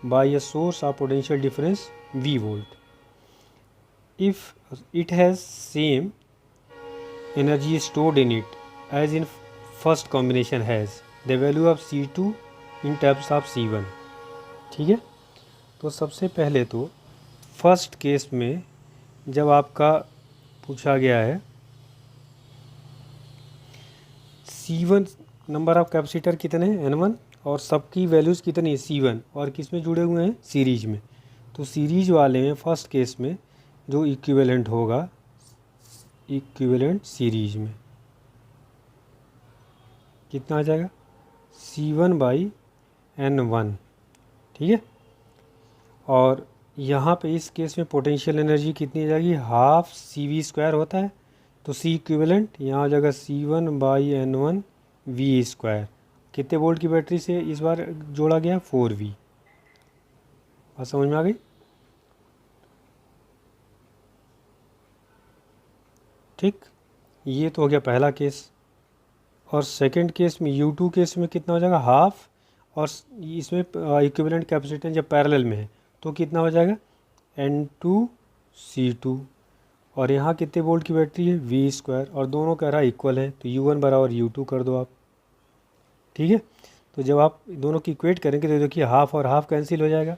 by a source of potential difference V volt. If it has same energy stored in it as in first combination has, the value of C2 in terms of C1. ठीक है। तो सबसे पहले तो first case में जब आपका पूछा गया है C1 नंबर ऑफ कैपेसिटर कितने हैं N1 और सबकी वैल्यूज़ कितनी C1 और किस में जुड़े हुए हैं सीरीज में, तो सीरीज वाले में फर्स्ट केस में जो इक्विवेलेंट होगा, इक्विवेलेंट सीरीज में कितना आ जाएगा C1/N1, ठीक है। और यहाँ पे इस केस में पोटेंशियल एनर्जी कितनी आ जाएगी, हाफ CV² होता है, तो C इक्विवेलेंट यहाँ हो जाएगा C1/N1 V²। कितने वोल्ट की बैटरी से इस बार जोड़ा गया 4V। बात समझ में आ गई, ठीक। ये तो हो गया पहला केस। और सेकंड केस में U2 केस में कितना हो जाएगा हाफ, और इसमें इक्विवेलेंट कैपेसिटेंस जब पैरेलल में है तो कितना हो जाएगा N2C2, और यहाँ कितने वोल्ट की बैटरी है V², और दोनों कह रहा है इक्वल है, तो U1 बराबर U2 कर दो आप, ठीक है। तो जब आप दोनों की इक्वेट करेंगे तो देखिए हाफ और हाफ कैंसिल हो जाएगा,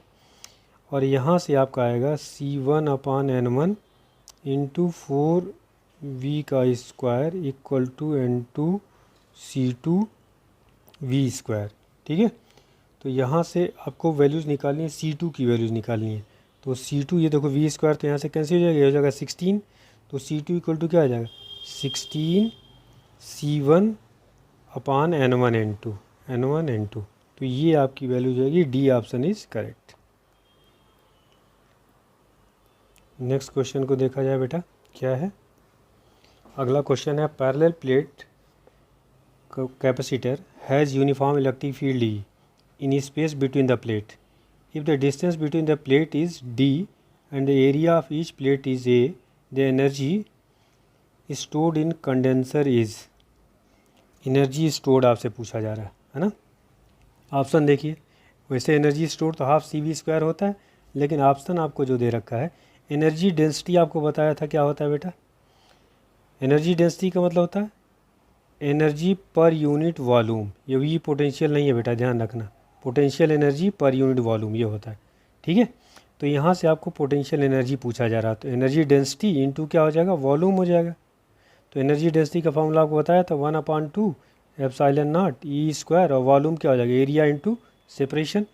और यहाँ से आपका आएगा C1/N1 into 4V² equal to N2C2V², ठीक है। तो यहाँ से आपको वैल्यूज़ निकालनी है, C2 की वैल्यूज़ निकालनी है, तो C2 ये देखो V² तो यहाँ से कैंसिल हो जाएगा, ये हो जाएगा 16, तो C2 इक्वल टू क्या आ जाएगा 16 C1/N1 तो ये आपकी वैल्यू जाएगी, D option is correct. Next question को देखा जाए बेटा क्या है। अगला क्वेश्चन है parallel plate capacitor has uniform electric field E in space between the plate. If the distance between the plate is D and the area of each plate is A, the energy stored in condenser is, energy stored आपसे पूछा जा रहा है ना। Option देखिए, वैसे energy store तो half CV² होता है, लेकिन ऑप्शन आपको जो दे रखा है एनर्जी डेंसिटी, आपको बताया था क्या होता है बेटा, एनर्जी डेंसिटी का मतलब होता है एनर्जी पर यूनिट वॉल्यूम, ये पोटेंशियल नहीं है बेटा, ध्यान रखना, potential energy per unit volume ये होता है, ठीक है। तो यहाँ से आपको पोटेंशियल एनर्जी पूछा जा रहा है, तो एनर्जी डेंसिटी इंटू क्या हो जाएगा वॉल्यूम हो जाएगा। तो एनर्जी डेंसिटी का फॉर्मूला आपको बताया था 1/2 ε0 E², और वॉल्यूम क्या हो जाएगा एरिया इंटू सेपरेशन,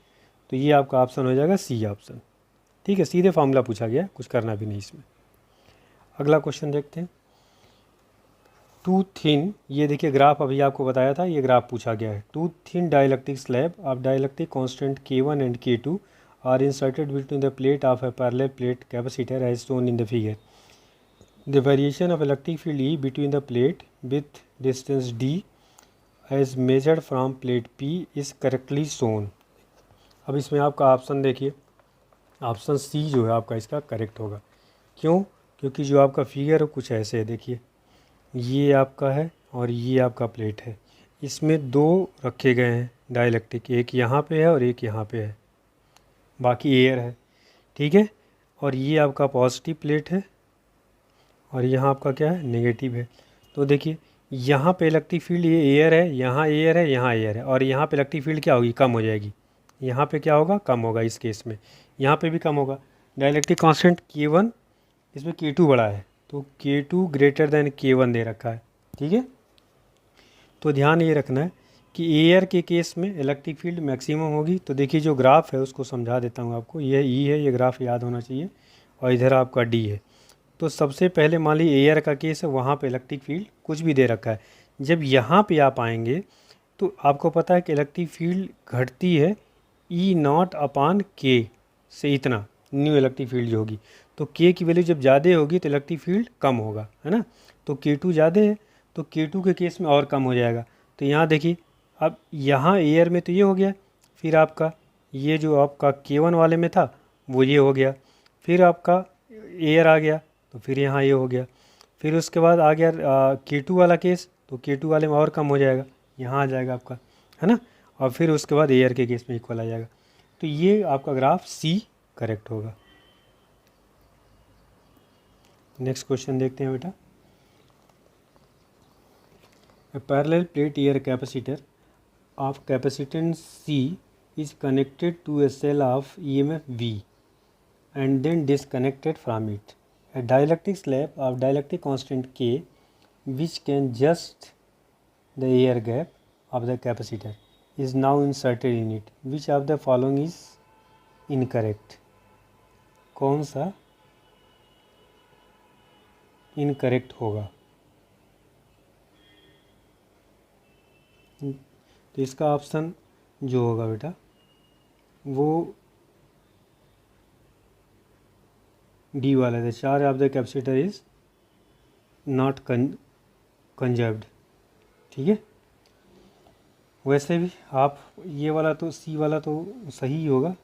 तो ये आपका ऑप्शन हो जाएगा सी ऑप्शन, ठीक है। सीधे फार्मूला पूछा गया, कुछ करना भी नहीं इसमें। अगला क्वेश्चन देखते हैं। टू थिन, ये देखिए ग्राफ अभी आपको बताया था, ये ग्राफ पूछा गया है। Two thin dielectric slab of dielectric constant K1 and K2 are inserted between the plate of a parallel plate capacitor as shown in the figure. The variation of electric field E between the plate with distance D as measured from plate P is correctly shown. अब इसमें आपका option देखिए, option C जो है आपका इसका correct होगा। क्यों? क्योंकि जो आपका फिगर है कुछ ऐसे है, देखिए ये आपका है और ये आपका प्लेट है, इसमें दो रखे गए हैं डाइलेक्ट्रिक, एक यहाँ पे है और एक यहाँ पे है, बाकी एयर है, ठीक है। और ये आपका पॉजिटिव प्लेट है और यहाँ आपका क्या है नेगेटिव है। तो देखिए यहाँ पे इलेक्ट्रिक फील्ड ये एयर है, यहाँ एयर है, यहाँ एयर है, और यहाँ पे इलेक्ट्रिक फील्ड क्या होगी कम हो जाएगी, यहाँ पे क्या होगा कम होगा, इस केस में यहाँ पे भी कम होगा। डाइलेक्ट्रिक कांस्टेंट K1, इसमें K2 बड़ा है तो K2 ग्रेटर देन K1 दे रखा है, ठीक है। तो ध्यान ये रखना है कि एयर के केस में इलेक्ट्रिक फील्ड मैक्सिमम होगी। तो देखिए जो ग्राफ है उसको समझा देता हूँ आपको, ये ई है, ये ग्राफ याद होना चाहिए, और इधर आपका डी है। तो सबसे पहले मान लीजिए एयर का केस है, वहाँ पे इलेक्ट्रिक फील्ड कुछ भी दे रखा है। जब यहाँ पे आप आएंगे तो आपको पता है कि इलेक्ट्रिक फील्ड घटती है ई नॉट अपान के से, इतना न्यू इलेक्ट्रिक फील्ड जो होगी। तो के की वैल्यू जब ज़्यादा होगी तो इलेक्ट्रिक फील्ड कम होगा, है ना। तो K2 ज़्यादा है तो K2 के केस में और कम हो जाएगा। तो यहाँ देखिए, अब यहाँ एयर में तो ये हो गया, फिर आपका ये जो आपका K1 वाले में था वो ये हो गया, फिर आपका एयर आ गया तो फिर यहाँ ये हो गया, फिर उसके बाद आ गया K2 वाला केस, तो K2 वाले में और कम हो जाएगा, यहाँ आ जाएगा आपका, है ना। और फिर उसके बाद एयर के केस में इक्वल आ जाएगा। तो ये आपका ग्राफ सी करेक्ट होगा। नेक्स्ट क्वेश्चन देखते हैं बेटा। A parallel plate air capacitor of capacitance C is connected to a cell of EMF V and then disconnected from it. A dielectric slab of dielectric constant K, which can just the air gap of the capacitor, is now inserted in it. Which of the following is incorrect? कौन सा incorrect होगा? तो इसका option जो होगा बेटा वो D वाला है, charge of the capacitor is not conserved, ठीक है। वैसे भी आप ये वाला तो सी वाला तो सही होगा,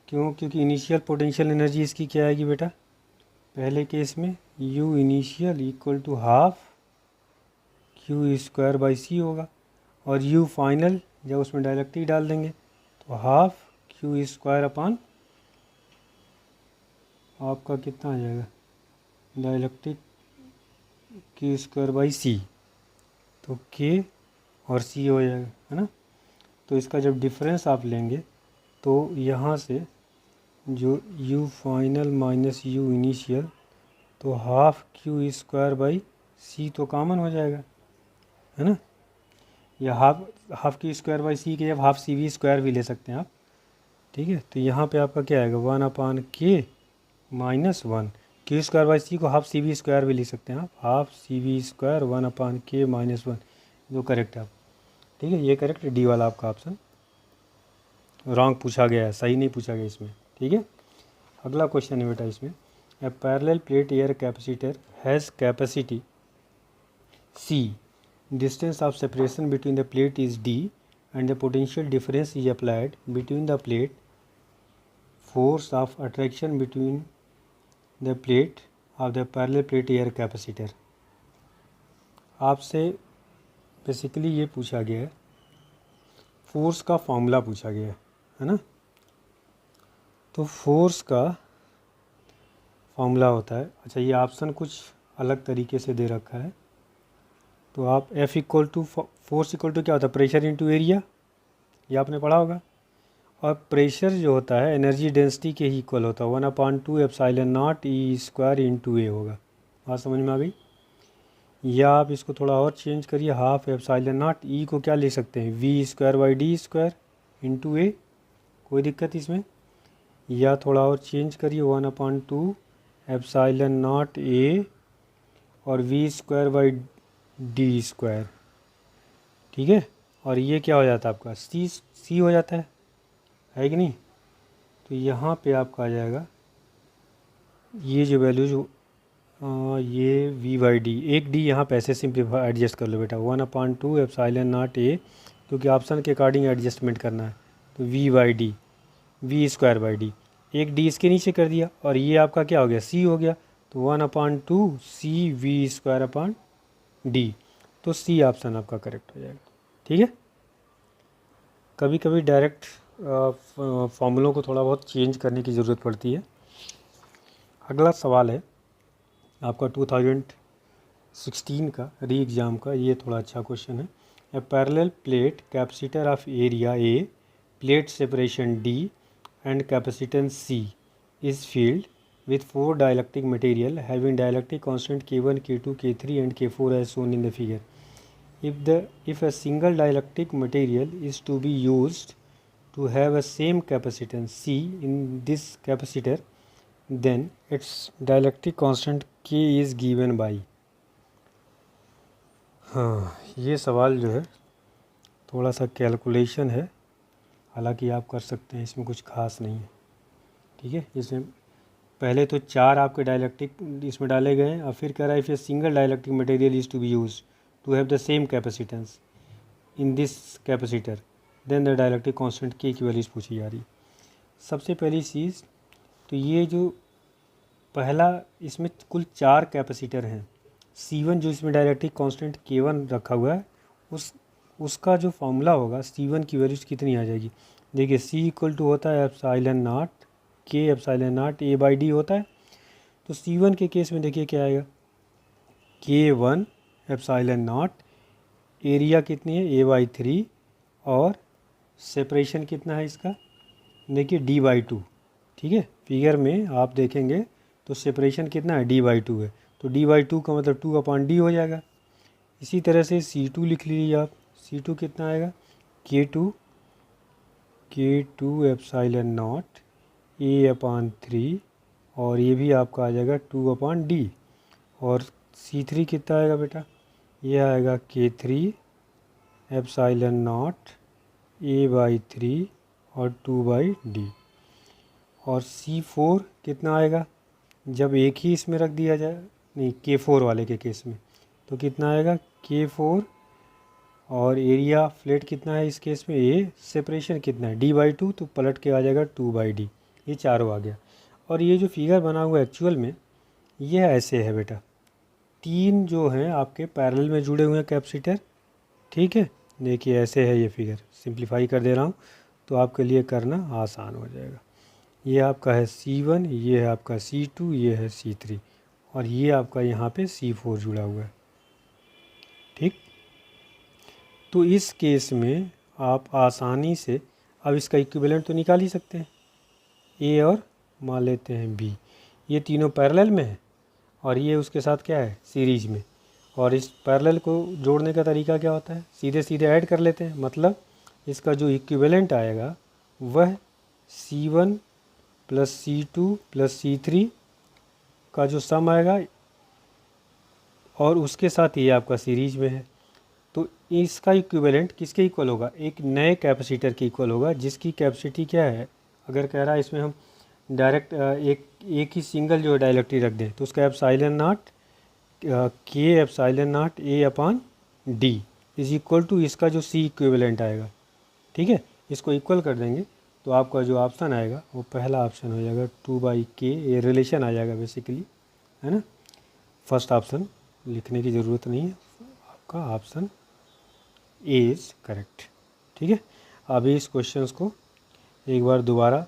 क्योंकि इनिशियल पोटेंशियल एनर्जी इसकी क्या आएगी बेटा, पहले केस में U initial equal to half q square by C होगा, और यू फाइनल जब उसमें डायलेक्ट्रिक डाल देंगे तो हाफ क्यू स्क्वायर अपान आपका कितना आ जाएगा, डायलेक्ट्रिक क्यू स्क्वायर बाई सी, तो के और सी हो जाएगा, है ना। तो इसका जब डिफरेंस आप लेंगे तो यहाँ से जो you final minus you initial, तो हाफ क्यू स्क्वायर बाई सी तो कॉमन हो जाएगा, है ना। या हाफ क्यू स्क्वायर बाई सी के जब हाफ सी वी स्क्वायर भी ले सकते हैं आप, ठीक है। तो यहाँ पे आपका क्या आएगा, 1 के माइनस 1, क्यू स्क्वायर बाई सी को हाफ सी वी स्क्वायर भी लिख सकते हैं आप, हाफ सी वी स्क्वायर 1 के माइनस 1, जो करेक्ट है आप, ठीक है। ये करेक्ट, डी वाला आपका ऑप्शन रॉन्ग पूछा गया है, सही नहीं पूछा गया इसमें, ठीक है। अगला क्वेश्चन है बेटा इसमें, a parallel plate air capacitor has capacity C, distance of separation between the plate is d and the potential difference is applied between the plate, force of attraction between the plate of the parallel plate air capacitor। आपसे basically ये पूछा गया है, force का formula पूछा गया है ना। तो फोर्स का फॉर्मूला होता है, अच्छा ये ऑप्शन कुछ अलग तरीके से दे रखा है, तो आप F equal to force equal to क्या होता है, प्रेशर इनटू एरिया, ये आपने पढ़ा होगा। और प्रेशर जो होता है एनर्जी डेंसिटी के ही इक्वल होता है, 1/2 epsilon naught E square into A होगा। बात समझ में आ गई। या आप इसको थोड़ा और चेंज करिए, हाफ एप्सिलॉन नॉट ई को क्या ले सकते हैं, V square by D square into A, कोई दिक्कत इसमें। या थोड़ा और चेंज करिए, 1/2 एप्सिलॉन नॉट ए और V square by D square, ठीक है। और ये क्या हो जाता है आपका, सी हो जाता है कि नहीं। तो यहाँ पे आपका आ जाएगा ये जो वैल्यू जो ये वी बाई डी, एक डी यहाँ पे ऐसे सिंप्लीफाई एडजस्ट कर लो बेटा, 1/2 एप्सिलॉन नॉट ए, क्योंकि ऑप्शन के अकॉर्डिंग एडजस्टमेंट करना है। तो V by D, V square by D, एक डी इसके नीचे कर दिया, और ये आपका क्या हो गया, सी हो गया। तो 1/2 सी वी स्क्वायर अपान डी, तो सी ऑप्शन आपका करेक्ट हो जाएगा, ठीक है। कभी कभी डायरेक्ट फॉर्मूलों को थोड़ा बहुत चेंज करने की ज़रूरत पड़ती है। अगला सवाल है आपका 2016 का री एग्ज़ाम का, ये थोड़ा अच्छा क्वेश्चन है। A parallel plate capacitor of area A, plate separation D and capacitance C is field with 4 dielectric material having dielectric constant K1, K2, K3 and K4 as shown in the figure. If a single dielectric material is to be used to have a same capacitance C in this capacitor, then its dielectric constant K is given by. हाँ, ये सवाल जो है थोड़ा सा calculation है, हालांकि आप कर सकते हैं, इसमें कुछ खास नहीं है। ठीक है, इसमें पहले तो 4 आपके डाइलेक्ट्रिक इसमें डाले गए हैं और फिर कह रहा है if a single dielectric material is to be use to have the same capacitance in this capacitor, then the dielectric constant K की वैल्यूज पूछी जा रही। सबसे पहली चीज़ तो ये जो पहला, इसमें कुल 4 कैपेसिटर हैं। C1 जो इसमें डाइलेक्ट्रिक कांस्टेंट K1 रखा हुआ है, उसका जो फॉर्मूला होगा C1 की वैल्यूज कितनी आ जाएगी। देखिए C इक्वल टू होता है epsilon naught K epsilon naught A/D होता है। तो C1 के केस में देखिए क्या आएगा, K1 एप्सिलॉन नॉट, एरिया कितनी है A/3 और सेपरेशन कितना है इसका, देखिए D/2। ठीक है, फिगर में आप देखेंगे तो सेपरेशन कितना है D/2 है, तो D/2 का मतलब 2/D हो जाएगा। इसी तरह से C2 लिख लीजिए आप, C2 कितना आएगा K2 एप्सिलॉन नॉट A/3 और ये भी आपका आ जाएगा 2/D। और C3 कितना आएगा बेटा, ये आएगा K3 एप्सिलॉन नॉट A/3 और 2/D। और C4 कितना आएगा, जब एक ही इसमें रख दिया जाए, नहीं K4 वाले के केस में, तो कितना आएगा K4 और एरिया फ्लैट कितना है इस केस में, ये सेपरेशन कितना है D/2, तो पलट के आ जाएगा 2/D। ये चारों आ गया। और ये जो फिगर बना हुआ है एक्चुअल में ये ऐसे है बेटा, 3 जो हैं आपके पैरेलल में जुड़े हुए हैं कैपेसिटर। ठीक है, देखिए ऐसे है ये फिगर, सिंप्लीफाई कर दे रहा हूँ तो आपके लिए करना आसान हो जाएगा। ये आपका है C1, ये है आपका C2, ये है C3 और ये आपका यहाँ पे C4 जुड़ा हुआ है। ठीक, तो इस केस में आप आसानी से अब इसका इक्विवेलेंट तो निकाल ही सकते हैं, A और मान लेते हैं B, ये तीनों पैरेलल में है और ये उसके साथ क्या है सीरीज में। और इस पैरेलल को जोड़ने का तरीका क्या होता है, सीधे सीधे ऐड कर लेते हैं, मतलब इसका जो इक्विवेलेंट आएगा वह C1 plus C2 plus C3 का जो सम आएगा और उसके साथ ये आपका सीरीज में है। तो इसका इक्विवेलेंट किसके इक्वल होगा, एक नए कैपेसिटर के इक्वल होगा जिसकी कैपेसिटी क्या है, अगर कह रहा है इसमें हम डायरेक्ट एक ही सिंगल जो डाइलेक्ट्रिक रख दें तो उसका epsilon naught K epsilon naught A/D is equal to इसका जो C इक्विवेलेंट आएगा। ठीक है, इसको इक्वल कर देंगे तो आपका जो ऑप्शन आएगा वो पहला ऑप्शन हो जाएगा 2/K, ये रिलेशन आ जाएगा बेसिकली, है ना। फर्स्ट ऑप्शन लिखने की ज़रूरत नहीं है, आपका ऑप्शन ए इज़ करेक्ट। ठीक है, अभी इस क्वेश्चंस को एक बार दोबारा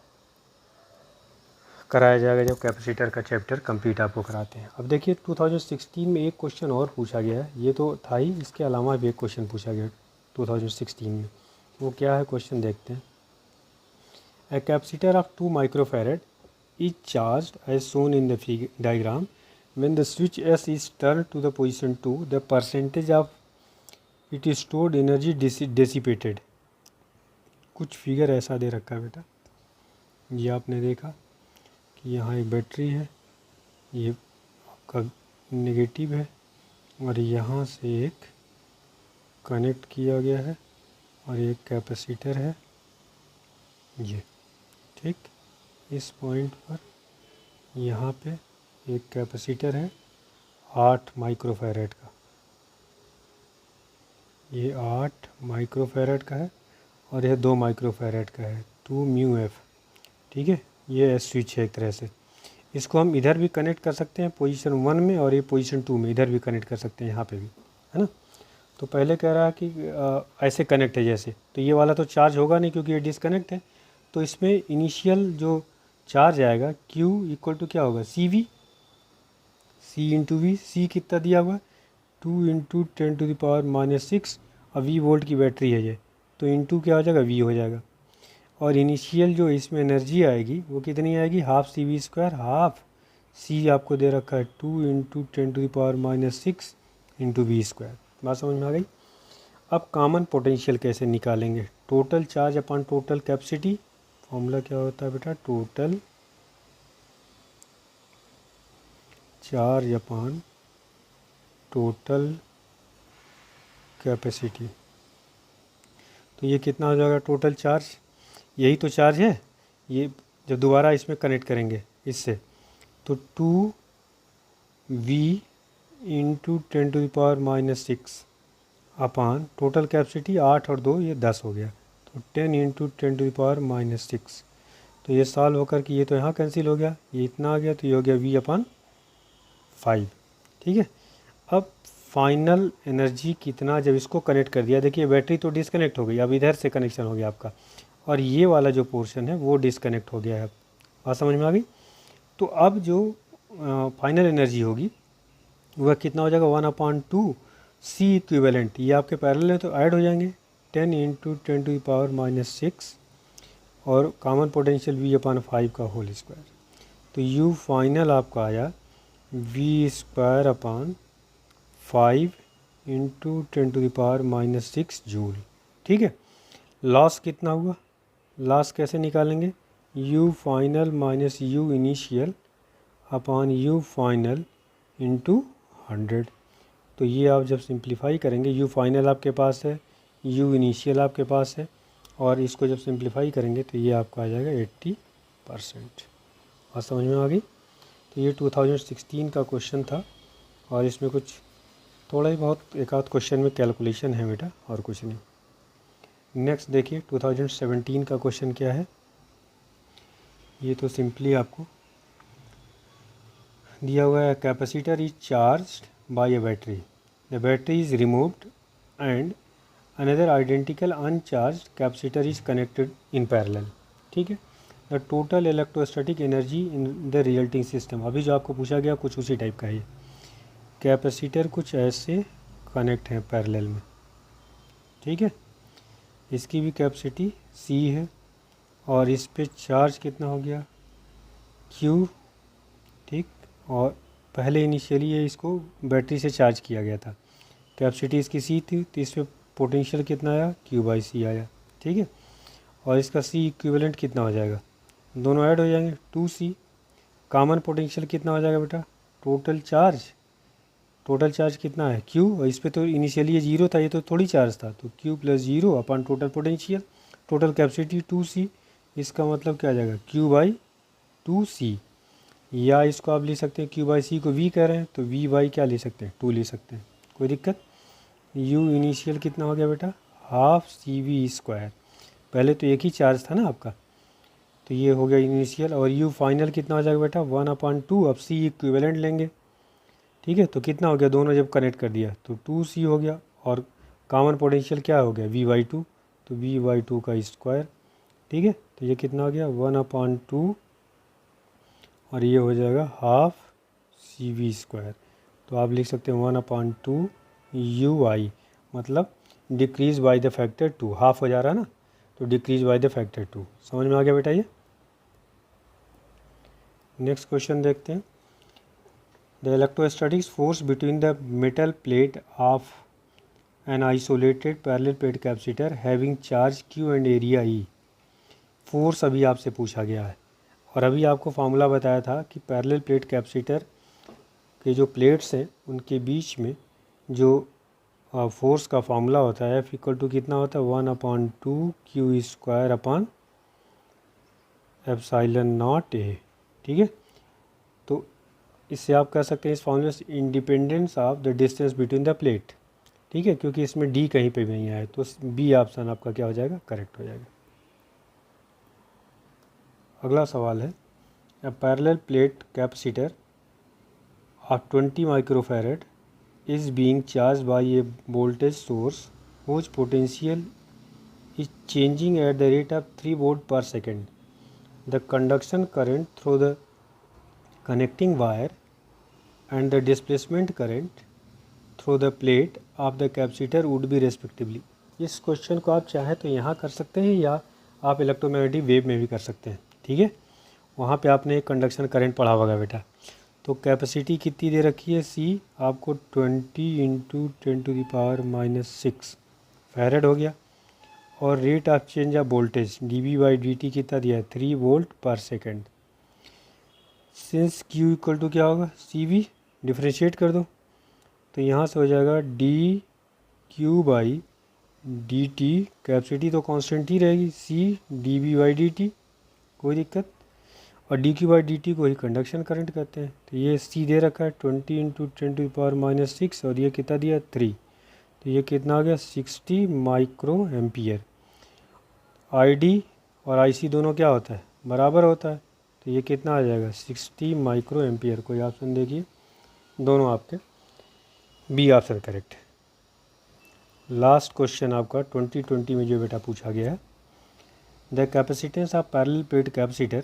कराया जाएगा जब कैपेसिटर का चैप्टर कंप्लीट आपको कराते हैं। अब देखिए 2016 में एक क्वेश्चन और पूछा गया है, ये तो था ही, इसके अलावा भी एक क्वेश्चन पूछा गया 2016 में। वो क्या है क्वेश्चन देखते हैं। A capacitor of 2 microfarad is charged as shown in the diagram. When the switch S is turned to the position 2, the percentage of it is stored energy dissipated. कुछ फिगर ऐसा दे रखा है बेटा, ये आपने देखा कि यहाँ एक बैटरी है, ये आपका नेगेटिव है और यहाँ से एक कनेक्ट किया गया है और एक कैपेसिटर है ये। ठीक, इस पॉइंट पर यहाँ पे एक कैपेसिटर है 8 माइक्रोफैरेड का, ये 8 माइक्रोफैरेड का है और यह 2 माइक्रोफैरेड का है 2 μF। ठीक है, ये स्विच है एक तरह से, इसको हम इधर भी कनेक्ट कर सकते हैं पोजीशन 1 में और ये पोजीशन 2 में इधर भी कनेक्ट कर सकते हैं, यहाँ पे भी, है ना। तो पहले कह रहा है कि ऐसे कनेक्ट है जैसे, तो ये वाला तो चार्ज होगा नहीं क्योंकि ये डिसकनेक्ट है, तो इसमें इनिशियल जो चार्ज आएगा Q इक्वल टू क्या होगा CV, C into V। C कितना दिया हुआ 2 × 10⁻⁻⁶, और V वोल्ट की बैटरी है ये, तो इंटू क्या हो जाएगा V हो जाएगा। और इनिशियल जो इसमें एनर्जी आएगी वो कितनी आएगी, ½ CV², हाफ सी आपको दे रखा है 2 × 10⁻⁻6 × v²। बात समझ में आ गई। अब कॉमन पोटेंशियल कैसे निकालेंगे? Total charge upon total capacity. Formula क्या होता है बेटा? Total charge upon total capacity. तो ये कितना हो जाएगा टोटल चार्ज? यही तो चार्ज है। ये जब दोबारा इसमें कनेक्ट करेंगे इससे तो 2v × 10⁻⁻6 अपान टोटल कैपेसिटी 8 और 2 ये 10 हो गया, तो 10 × 10⁻⁻6। तो ये सॉल्व होकर कि ये तो यहाँ कैंसिल हो गया, ये इतना आ गया, तो ये हो गया v/5। ठीक है। अब फाइनल एनर्जी कितना जब इसको कनेक्ट कर दिया, देखिए बैटरी तो डिस्कनेक्ट हो गई, अब इधर से कनेक्शन हो गया आपका, और ये वाला जो पोर्शन है वो डिस्कनेक्ट हो गया है। बात समझ में आ गई। तो अब जो फाइनल एनर्जी होगी वह कितना हो जाएगा? 1/2 सी इक्विवेलेंट। ये आपके पैरेलल है तो ऐड हो जाएंगे 10 × 10⁻⁻6 और कॉमन पोटेंशियल v/5 का होल स्क्वायर। तो u फाइनल आपका आया v² 5 × 10⁻⁻6 जूल। ठीक है। लॉस कितना हुआ? लॉस कैसे निकालेंगे? u final minus u initial upon u final into 100। तो ये आप जब सिंप्लीफाई करेंगे, u फाइनल आपके पास है, u इनिशियल आपके पास है, और इसको जब सिंप्लीफाई करेंगे तो ये आपका आ जाएगा 80%। और समझ में आ गई। तो ये 2016 का क्वेश्चन था, और इसमें कुछ थोड़ा ही बहुत एक आध क्वेश्चन में कैलकुलेशन है बेटा, और कुछ नहीं। नेक्स्ट देखिए 2017 का क्वेश्चन क्या है। ये तो सिंपली आपको दिया हुआ है, capacitor is charged bye A battery, the battery is removed and another identical uncharged capacitor is connected in parallel. ठीक है। The total electrostatic energy in the resulting system. अभी जो आपको पूछा गया कुछ उसी टाइप का है। कैपेसिटर कुछ ऐसे कनेक्ट हैं पैरेलल में। ठीक है। इसकी भी कैपेसिटी C है, और इस पे चार्ज कितना हो गया? Q। ठीक। और पहले इनिशियली ये इसको बैटरी से चार्ज किया गया था, कैपेसिटी इसकी C थी, तो इस पर पोटेंशियल कितना आया? Q/C आया। ठीक है। और इसका C इक्विवेलेंट कितना हो जाएगा? दोनों ऐड हो जाएंगे 2C। कॉमन पोटेंशियल कितना हो जाएगा बेटा? टोटल चार्ज कितना है? Q। और इस पर तो इनिशियली ये 0 था, ये तो थोड़ी चार्ज था, तो Q + 0 अपन total potential, total capacity 2C। इसका मतलब क्या आ जाएगा? Q/2C। या इसको आप ले सकते हैं Q/C को V कह रहे हैं तो V/ क्या ले सकते हैं? 2 ले सकते हैं, कोई दिक्कत। U इनिशियल कितना हो गया बेटा? Half CV²। पहले तो एक ही चार्ज था ना आपका, तो ये हो गया इनिशियल। और U फाइनल कितना हो जाएगा बेटा? 1/2। अब C इक्विवेलेंट लेंगे। ठीक है। तो कितना हो गया? दोनों जब कनेक्ट कर दिया तो 2C हो गया, और कॉमन पोटेंशियल क्या हो गया? V/2, तो V/2 का स्क्वायर। ठीक है। तो ये कितना हो गया? 1/2, और ये हो जाएगा हाफ CV²। तो आप लिख सकते हैं 1/2 UI, मतलब decrease by the factor 2। Half हो जा रहा है ना, तो डिक्रीज बाय द फैक्टर 2। समझ में आ गया बेटा ये। नेक्स्ट क्वेश्चन देखते हैं। The electrostatics force between the metal plate of an isolated parallel plate capacitor having charge Q and area E। Force अभी आपसे पूछा गया है, और अभी आपको फार्मूला बताया था कि पैरेलल प्लेट कैपेसिटर के जो प्लेट्स हैं उनके बीच में जो फोर्स का फार्मूला होता है F = कितना होता है? 1/2 Q² अपॉन ε0A। ठीक है। तो इससे आप कह सकते हैं इस फार्मूले से independence of the distance between the plate. ठीक है, क्योंकि इसमें D कहीं पे भी नहीं आया, तो B ऑप्शन आपका क्या हो जाएगा? करेक्ट हो जाएगा। अगला सवाल है, अ parallel plate capacitor of 20 microfarad is being charged by a voltage source whose potential is changing at the rate of 3 volt per second. The conduction current through the connecting wire and the displacement current through the plate of the capacitor would be respectively. इस question को आप चाहे तो यहाँ कर सकते हैं, या आप इलेक्ट्रोमैग्नेटिक वेव में भी कर सकते हैं। ठीक है। वहाँ पे आपने एक कंडक्शन करंट पढ़ा होगा बेटा, तो कैपेसिटी कितनी दे रखी है सी आपको 20 इंटू 10⁻⁻6 फैरेड हो गया। और rate of change of voltage dV/dt कितना दिया है 3 वोल्ट पर second. Since Q equal to क्या होगा CV, डिफ्रेंशिएट कर दो तो यहाँ से हो जाएगा dQ/dt, कैपेसिटी तो कांस्टेंट ही रहेगी, C dV/dt कोई दिक्कत, और dQ/dt को ही कंडक्शन करंट कहते हैं। तो ये C दे रखा है 20 इंटू 10⁻⁻6 और ये कितना दिया 3, तो ये कितना आ गया 60 माइक्रो एम्पियर। ID और IC दोनों क्या होता है बराबर होता है, तो ये कितना आ जाएगा 60 माइक्रो एम्पियर। कोई ऑप्शन देखिए, दोनों आपके बी ऑप्शन करेक्ट है। लास्ट क्वेश्चन आपका 2020 में जो बेटा पूछा गया है, the capacitance of parallel plate capacitor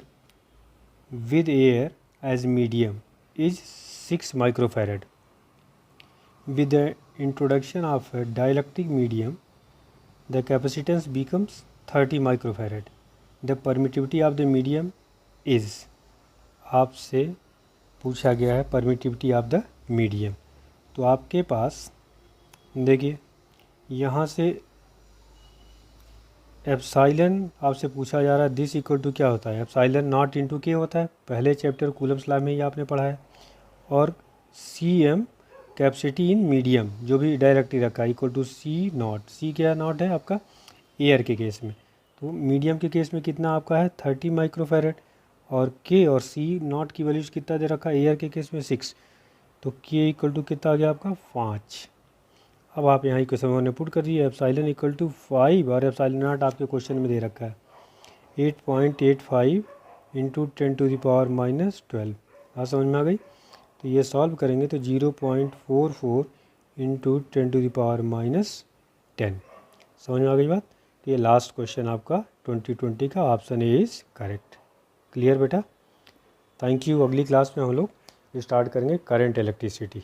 with air as medium is 6 microfarad. With the introduction of dielectric medium the capacitance becomes 30 microfarad. The permittivity of the medium is, आपसे पूछा गया है परमिटिविटी ऑफ द मीडियम। तो आपके पास देखिए यहाँ से epsilon आपसे पूछा जा रहा है, दिस इक्वल टू क्या होता है एप्साइलन नॉट इंटू के होता है, पहले चैप्टर कूलम्स लॉ में ही आपने पढ़ा है। और CM कैपेसिटी इन मीडियम जो भी डायरेक्टली रखा है equal to C naught, C क्या नॉट है आपका एयर के केस में, तो मीडियम के केस में कितना आपका है 30 माइक्रोफैरड, और K और C नॉट की वैल्यूज कितना दे रखा है एयर के केस में 6, तो K इक्वल टू कितना आ गया आपका 5। अब आप यहाँ इक्वेशन में पुट कर दिए एप्साइलन इक्वल टू 5 और एप्साइलन नॉट आपके क्वेश्चन में दे रखा है 8.85 इंटू 10⁻⁻12। हाँ समझ में आ गई। तो ये सॉल्व करेंगे तो 0.44 इंटू 10⁻⁻10। समझ में आ गई बात। तो ये लास्ट क्वेश्चन आपका 2020 का option A is correct. Clear बेटा, थैंक यू। अगली क्लास में हम लोग स्टार्ट करेंगे करंट इलेक्ट्रिसिटी।